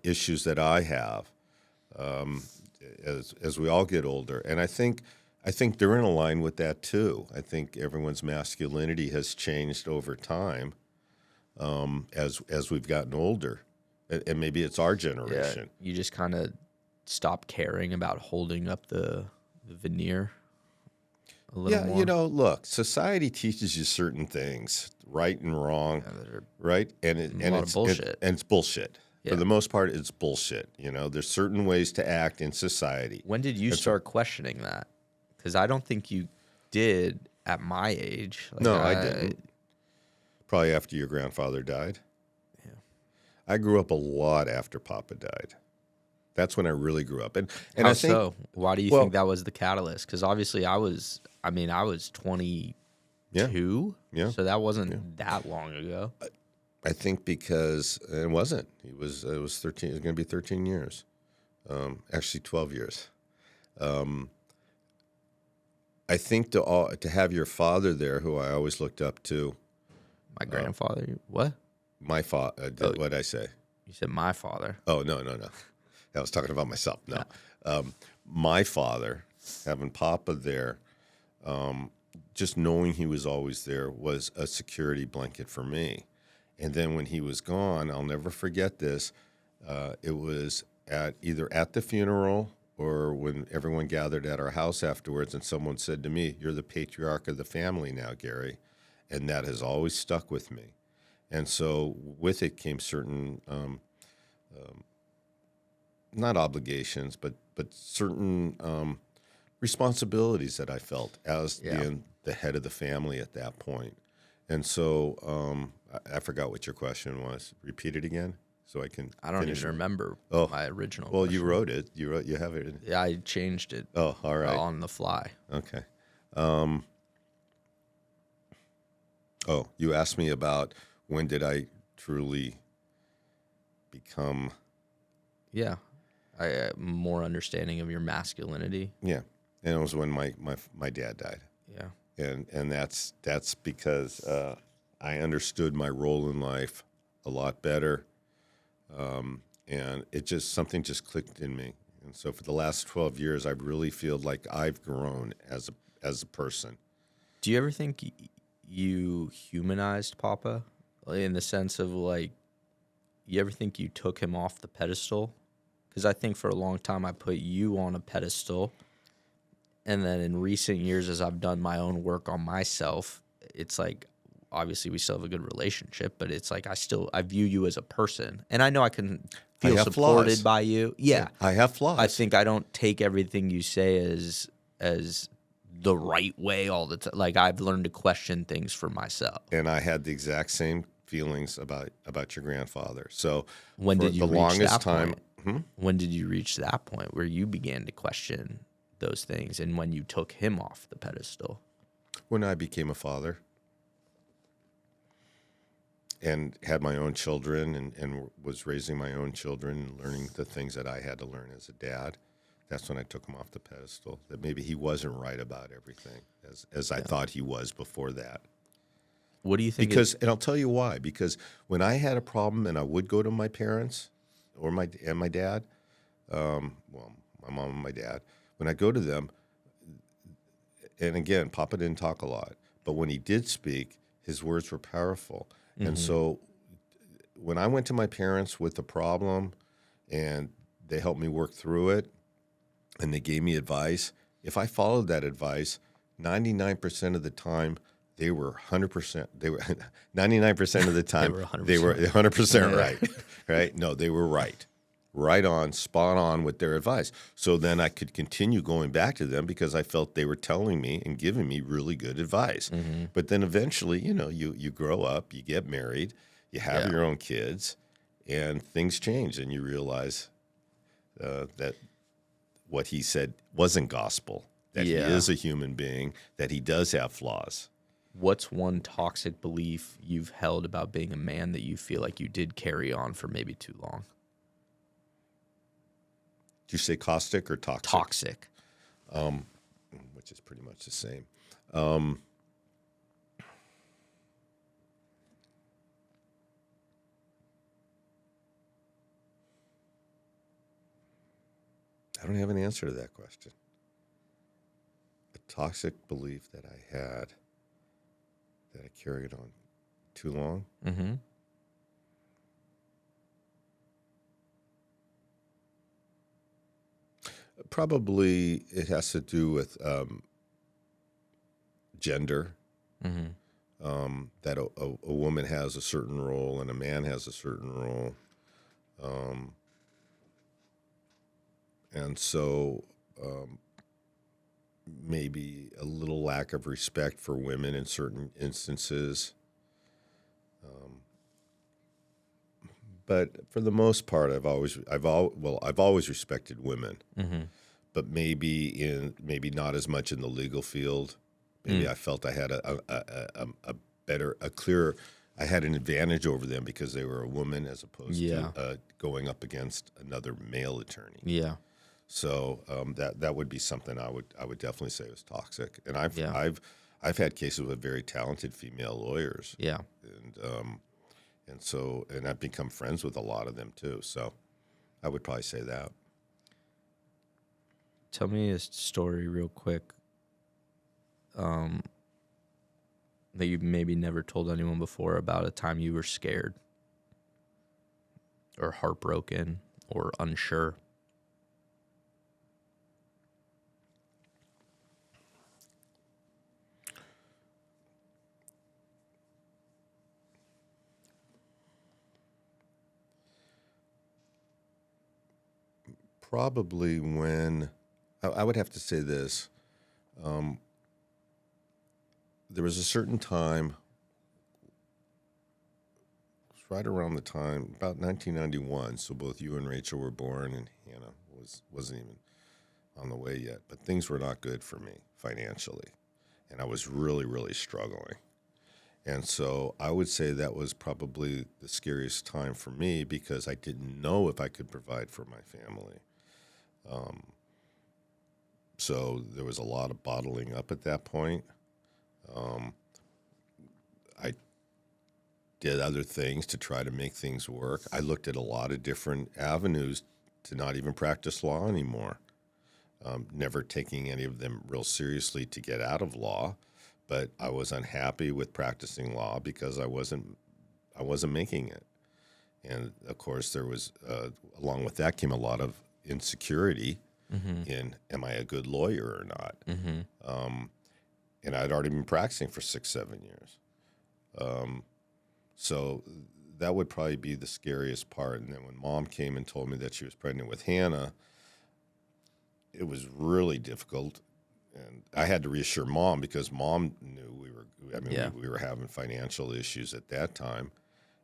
issues that I have, as we all get older. And I think they're in a line with that too. I think everyone's masculinity has changed over time, as we've gotten older, and maybe it's our generation. Yeah, you just kind of stop caring about holding up the veneer a little more. Look, society teaches you certain things, right and wrong, right? And of bullshit. And it's bullshit. Yeah. For the most part, it's bullshit. There's certain ways to act in society. When did you start questioning that? Because I don't think you did at my age. Like, No, I didn't. Probably after your grandfather died. Yeah. I grew up a lot after Papa died. That's when I really grew up. And How I think, so? Why do you think that was the catalyst? Because obviously I was 22. Yeah. So that wasn't that long ago. I think because it wasn't. It was 13. It was going to be 13 years. Actually, 12 years. I think to have your father there, who I always looked up to. My grandfather? What? My father. What did I say? You said my father. Oh, no. I was talking about myself. No. My father, having Papa there, just knowing he was always there was a security blanket for me. And then when he was gone, I'll never forget this. It was either at the funeral or when everyone gathered at our house afterwards, and someone said to me, "You're the patriarch of the family now, Gary." And that has always stuck with me. And so with it came certain, not obligations, but certain responsibilities that I felt as being the head of the family at that point. And so I forgot what your question was. Repeat it again so I can I don't finish even it. remember my original Well, question. you wrote it. You have it. Yeah, I changed it Oh, all right. on the fly. Okay. You asked me about when did I truly become... Yeah. I more understanding of your masculinity. Yeah. And it was when my dad died. Yeah. And that's because I understood my role in life a lot better, and something just clicked in me. And so for the last 12 years, I really feel like I've grown as a person. Do you ever think you humanized Papa, in the sense of like, you ever think you took him off the pedestal? Because I think for a long time I put you on a pedestal. And then in recent years, as I've done my own work on myself, it's like, obviously we still have a good relationship, but it's like I view you as a person. And I know I can I feel have supported flaws. by you. Yeah. I have flaws. I think I don't take everything you say as the right way all the time. Like, I've learned to question things for myself. And I had the exact same feelings about your grandfather. So When for did you the reach longest that time, point? When did you reach that point where you began to question those things, and when you took him off the pedestal? when I became a father and had my own children and was raising my own children and learning the things that I had to learn as a dad, that's when I took him off the pedestal. That maybe he wasn't right about everything as I thought he was before that. What do you think? And I'll tell you why. Because when I had a problem and I would go to my parents or my dad, my mom and my dad, when I go to them, and again, Papa didn't talk a lot, but when he did speak, his words were powerful. And so when I went to my parents with a problem and they helped me work through it and they gave me advice, if I followed that advice, 99% of the time, they were 100%. They were 99% of the time. They were 100% right. Right? No, they were right. Right on, spot on with their advice. So then I could continue going back to them because I felt they were telling me and giving me really good advice. But then eventually, you grow up, you get married, you have your own kids, and things change, and you realize that what he said wasn't gospel, that he is a human being, that he does have flaws. What's one toxic belief you've held about being a man that you feel like you did carry on for maybe too long? Did you say caustic or toxic? Toxic. Which is pretty much the same. I don't have an answer to that question. A toxic belief that I had that I carried on too long. Mm-hmm. Probably it has to do with gender. That a woman has a certain role and a man has a certain role. And so maybe a little lack of respect for women in certain instances. But for the most part, I've always respected women. But maybe not as much in the legal field. Maybe I felt I had I had an advantage over them because they were a woman as opposed to going up against another male attorney. Yeah. So that would be something I would definitely say was toxic. And I've had cases with very talented female lawyers. Yeah. And I've become friends with a lot of them too. So I would probably say that. Tell me a story real quick that you've maybe never told anyone before about a time you were scared or heartbroken or unsure. Probably when I would have to say this. There was a certain time, it was right around the time, about 1991, so both you and Rachel were born, and Hannah wasn't even on the way yet. But things were not good for me financially, and I was really, really struggling. And so I would say that was probably the scariest time for me because I didn't know if I could provide for my family. So there was a lot of bottling up at that point. I did other things to try to make things work. I looked at a lot of different avenues to not even practice law anymore. Never taking any of them real seriously to get out of law, but I was unhappy with practicing law because I wasn't making it. And of course, there was along with that came a lot of insecurity in am I a good lawyer or not? And I'd already been practicing for 6-7 years. So that would probably be the scariest part. And then when Mom came and told me that she was pregnant with Hannah, it was really difficult. And I had to reassure Mom because Mom knew we were having financial issues at that time.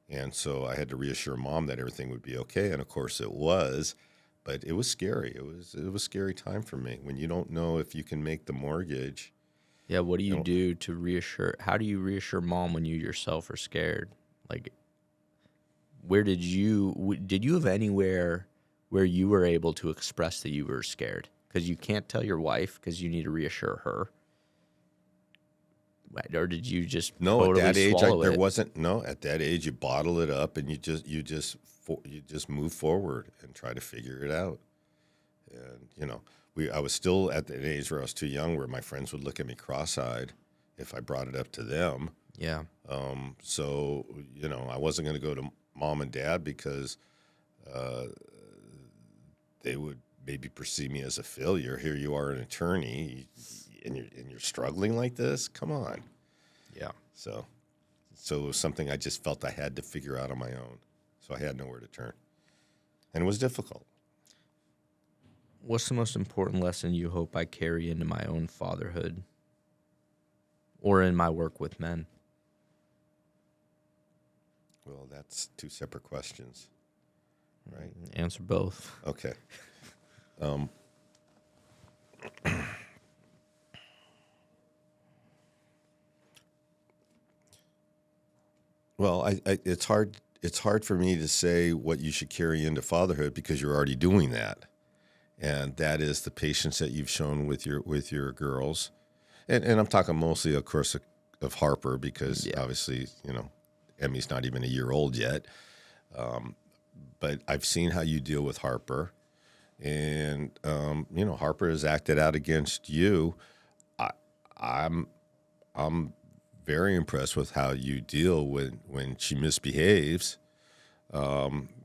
And so I had to reassure Mom that everything would be okay. And of course it was, but it was scary. It was a scary time for me when you don't know if you can make the mortgage. Yeah. What do you do to reassure? How do you reassure Mom when you yourself are scared? Like, did you have anywhere where you were able to express that you were scared? Because you can't tell your wife because you need to reassure her. Or did you just totally at that age swallow there it? wasn't at that age you bottle it up and you just move forward and try to figure it out. And I was still at the age where I was too young where my friends would look at me cross-eyed if I brought it up to them. Yeah. So I wasn't going to go to Mom and Dad because they would maybe perceive me as a failure. Here you are, an attorney, and you're struggling like this. Come on. Yeah. So it was something I just felt I had to figure out on my own. So I had nowhere to turn, and it was difficult. What's the most important lesson you hope I carry into my own fatherhood or in my work with men? Well, that's two separate questions, right? Answer both. Okay. Well, it's hard. It's hard for me to say what you should carry into fatherhood because you're already doing that, and that is the patience that you've shown with your girls, and I'm talking mostly, of course, of Harper because obviously Emmy's not even a year old yet, but I've seen how you deal with Harper, and Harper has acted out against you. I'm very impressed with how you deal when she misbehaves,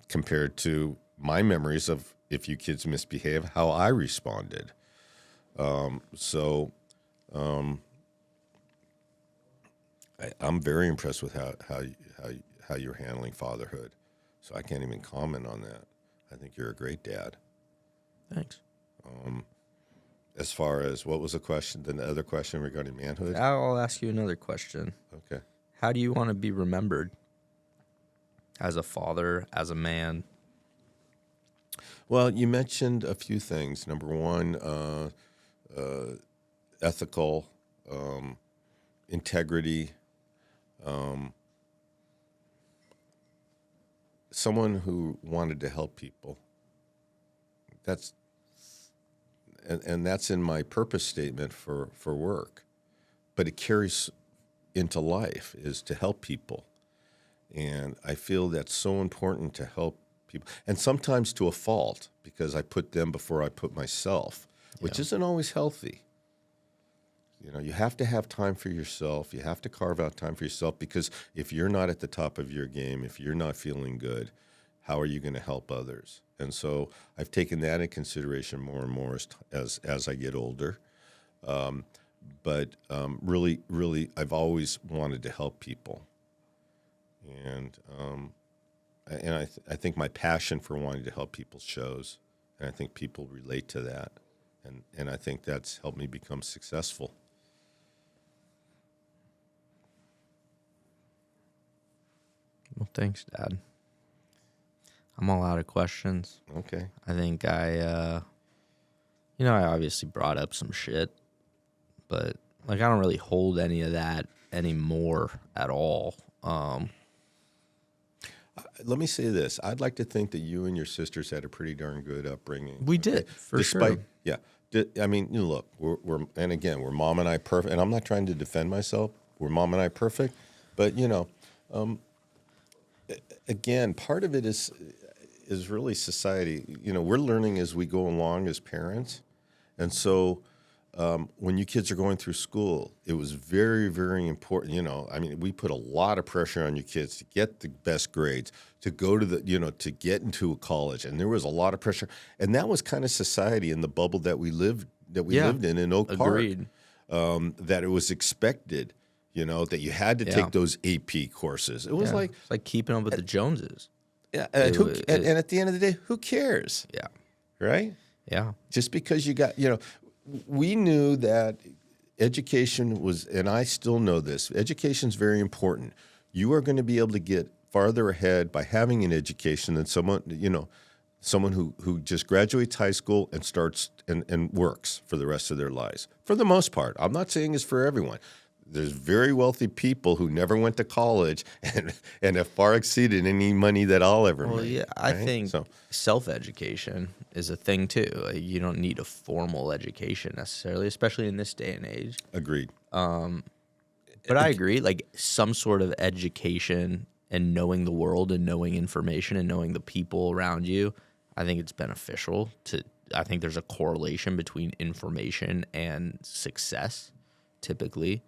compared to my memories of if you kids misbehave, how I responded. I'm very impressed with how you're handling fatherhood. So I can't even comment on that. I think you're a great dad. Thanks. As far as what was the question, the other question regarding manhood? I'll ask you another question. Okay. How do you want to be remembered as a father, as a man? Well, you mentioned a few things. Number one, ethical, integrity, someone who wanted to help people. That's in my purpose statement for work, but it carries into life is to help people. And I feel that's so important to help people, and sometimes to a fault because I put them before I put myself, which isn't always healthy. You have to have time for yourself. You have to carve out time for yourself because if you're not at the top of your game, if you're not feeling good, how are you going to help others? And so I've taken that into consideration more and more as I get older. But really, really, I've always wanted to help people. And I think my passion for wanting to help people shows. And I think people relate to that. And I think that's helped me become successful. Well, thanks, Dad. I'm all out of questions. Okay. I think I obviously brought up some shit, but I don't really hold any of that anymore at all. Let me say this. I'd like to think that you and your sisters had a pretty darn good upbringing. We did, for sure. Yeah. I mean, look, we're Mom and I perfect, and I'm not trying to defend myself. We're Mom and I perfect, but again, part of it is really society. We're learning as we go along as parents. And so when you kids are going through school, it was very, very important. We put a lot of pressure on you kids to get the best grades, to go to to get into a college. And there was a lot of pressure. And that was kind of society in the bubble that we lived in Oak Park. Agreed. That it was expected. that you had to take those AP courses. It was like it's like keeping up with the Joneses. Yeah, and at the end of the day, who cares? Yeah. Right? Yeah. Just because you got, we knew that education was, and I still know this, education is very important. You are going to be able to get farther ahead by having an education than someone who just graduates high school and starts and works for the rest of their lives. For the most part. I'm not saying it's for everyone. There's very wealthy people who never went to college and have far exceeded any money that I'll ever make. Well, yeah, I right? think self-education is a thing too. Like, you don't need a formal education necessarily, especially in this day and age. Agreed. But I agree, like some sort of education and knowing the world and knowing information and knowing the people around you, I think it's beneficial I think there's a correlation between information and success, typically.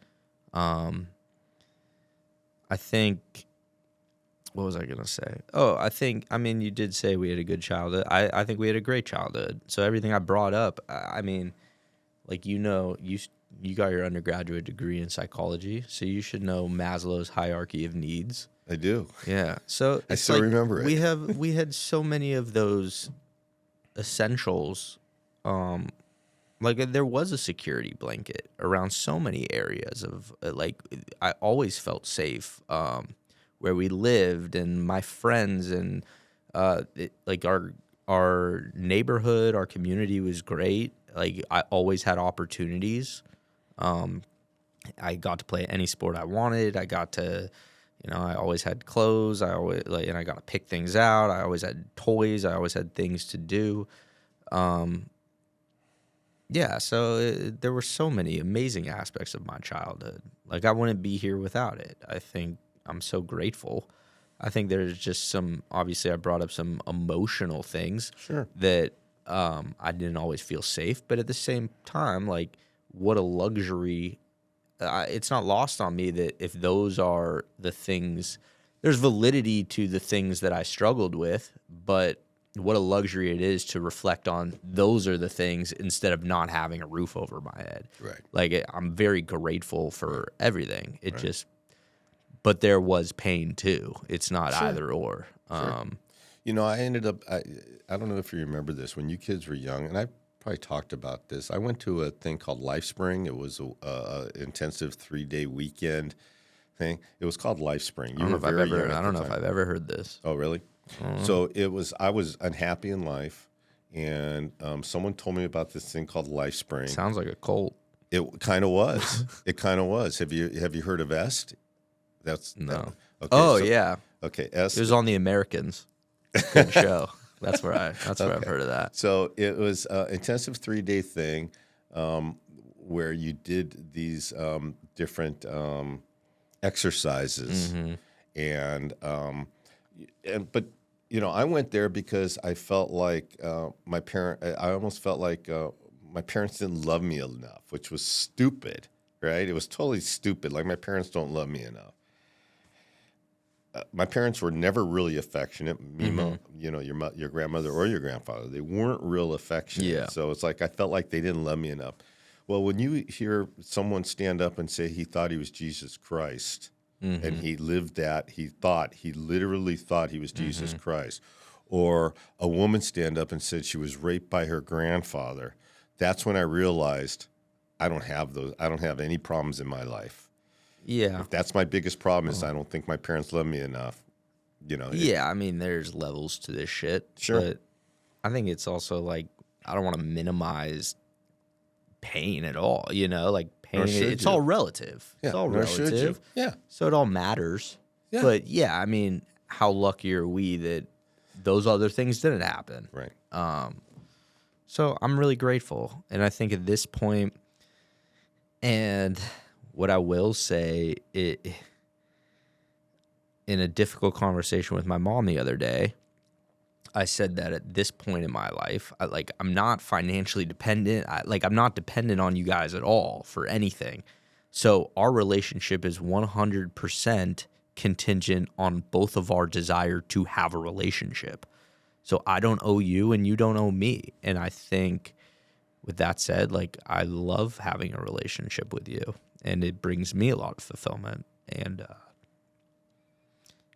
I think, what was I going to say? You did say we had a good childhood. I think we had a great childhood. So everything I brought up, you got your undergraduate degree in psychology, so you should know Maslow's hierarchy of needs. I do. Yeah. So I still remember it. We had so many of those essentials. There was a security blanket around so many areas of I always felt safe where we lived and my friends and our neighborhood, our community was great. Like I always had opportunities. I got to play any sport I wanted. I got to, I always had clothes. I always and I got to pick things out. I always had toys. I always had things to do. Yeah, so there were so many amazing aspects of my childhood. Like, I wouldn't be here without it. I think I'm so grateful. I think there's just obviously I brought up some emotional things that I didn't always feel safe. But at the same time, like, what a luxury. It's not lost on me that if those are the things, there's validity to the things that I struggled with, but what a luxury it is to reflect on those are the things instead of not having a roof over my head. Right. Like I'm very grateful for everything. But there was pain too. It's not either or. Sure. I ended up, I don't know if you remember this, when you kids were young, and I probably talked about this. I went to a thing called LifeSpring. It was a intensive 3-day weekend thing. It was called LifeSpring. I don't know if I've ever heard this. Oh, really? So I was unhappy in life, and someone told me about this thing called LifeSpring. Sounds like a cult. It kind of was. It kind of was. Have you heard of EST? No. Okay, yeah. Okay, EST. It was on the Americans. Good show. That's where I've heard of that. So it was an intensive 3-day thing where you did these different exercises, but I went there because I felt like I almost felt like my parents didn't love me enough, which was stupid, right? It was totally stupid. Like my parents don't love me enough. My parents were never really affectionate. Your grandmother or your grandfather, they weren't real affectionate. Yeah. So it's like I felt like they didn't love me enough. Well, when you hear someone stand up and say he thought he was Jesus Christ, and he lived that, he literally thought he was Jesus Christ, or a woman stand up and said she was raped by her grandfather, that's when I realized I don't have any problems in my life. Yeah. If that's my biggest problem is I don't think my parents love me enough. There's levels to this shit. Sure. But I think it's also like I don't want to minimize pain at all. Like pain, it's all relative. Yeah, it's all relative. Yeah. So it all matters. Yeah. But how lucky are we that those other things didn't happen? Right. So I'm really grateful. And I think at this point, and what I will say, in a difficult conversation with my mom the other day, I said that at this point in my life, I'm not financially dependent. I'm not dependent on you guys at all for anything. So our relationship is 100% contingent on both of our desire to have a relationship. So I don't owe you and you don't owe me. And I think with that said, I love having a relationship with you. and it brings me a lot of fulfillment. And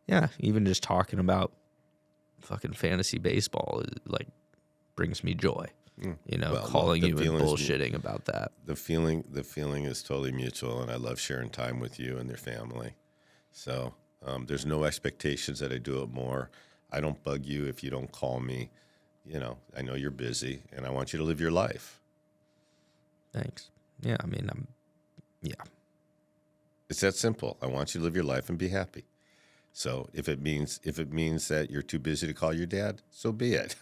yeah, even just talking about fucking fantasy baseball like brings me joy. You know, Well, calling the you and feelings- bullshitting about that. The feeling is totally mutual, and I love sharing time with you and your family. So there's no expectations that I do it more. I don't bug you if you don't call me. You know, I know you're busy, and I want you to live your life. Thanks. Yeah, I mean, yeah. It's that simple. I want you to live your life and be happy. So if it means that you're too busy to call your dad, so be it.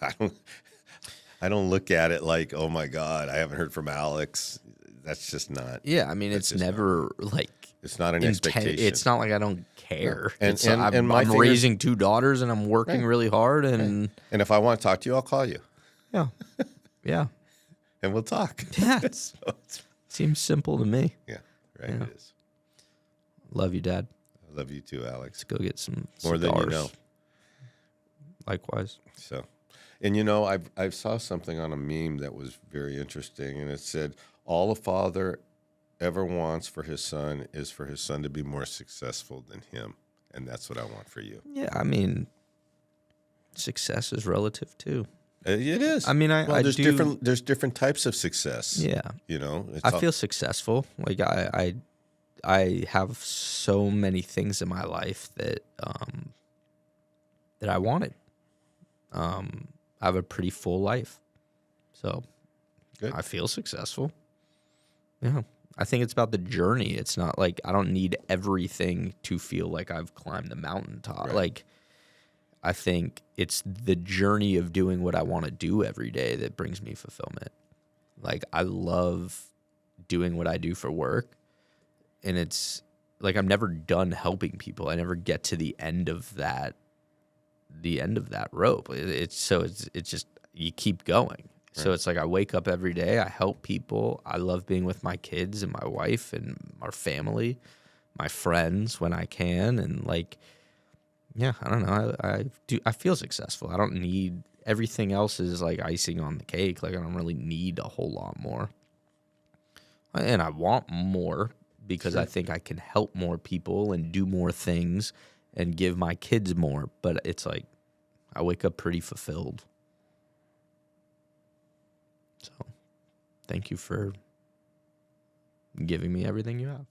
I don't look at it like, oh my God, I haven't heard from Alex. That's just not. Yeah, I mean, it's never like. It's not an expectation. It's not like I don't care. No. I'm raising 2 daughters and I'm working really hard. And if I want to talk to you, I'll call you. Yeah. Yeah. And we'll talk. Yeah. Seems simple to me. Yeah, right. Yeah. It is. Love you, Dad. I love you too, Alex. Let's go get some More cigars. than you know. Likewise. So, and you know, I saw something on a meme that was very interesting, and it said, all a father ever wants for his son is for his son to be more successful than him. And that's what I want for you. Yeah, I mean, success is relative too. It is. I mean, there's different types of success. Yeah. You know, I feel successful. Like I have so many things in my life that I wanted. I have a pretty full life. So good. I feel successful. Yeah. I think it's about the journey. It's not like I don't need everything to feel like I've climbed the mountaintop. Right. Like, I think it's the journey of doing what I want to do every day that brings me fulfillment. Like, I love doing what I do for work. And it's like I'm never done helping people. I never get to the end of that rope. It's just you keep going. So it's like I wake up every day, I help people. I love being with my kids and my wife and our family, my friends when I can. And like, yeah, I don't know. I feel successful. I don't need everything else is like icing on the cake. Like I don't really need a whole lot more. And I want more because I think I can help more people and do more things and give my kids more. But it's like I wake up pretty fulfilled. So, thank you for giving me everything you have.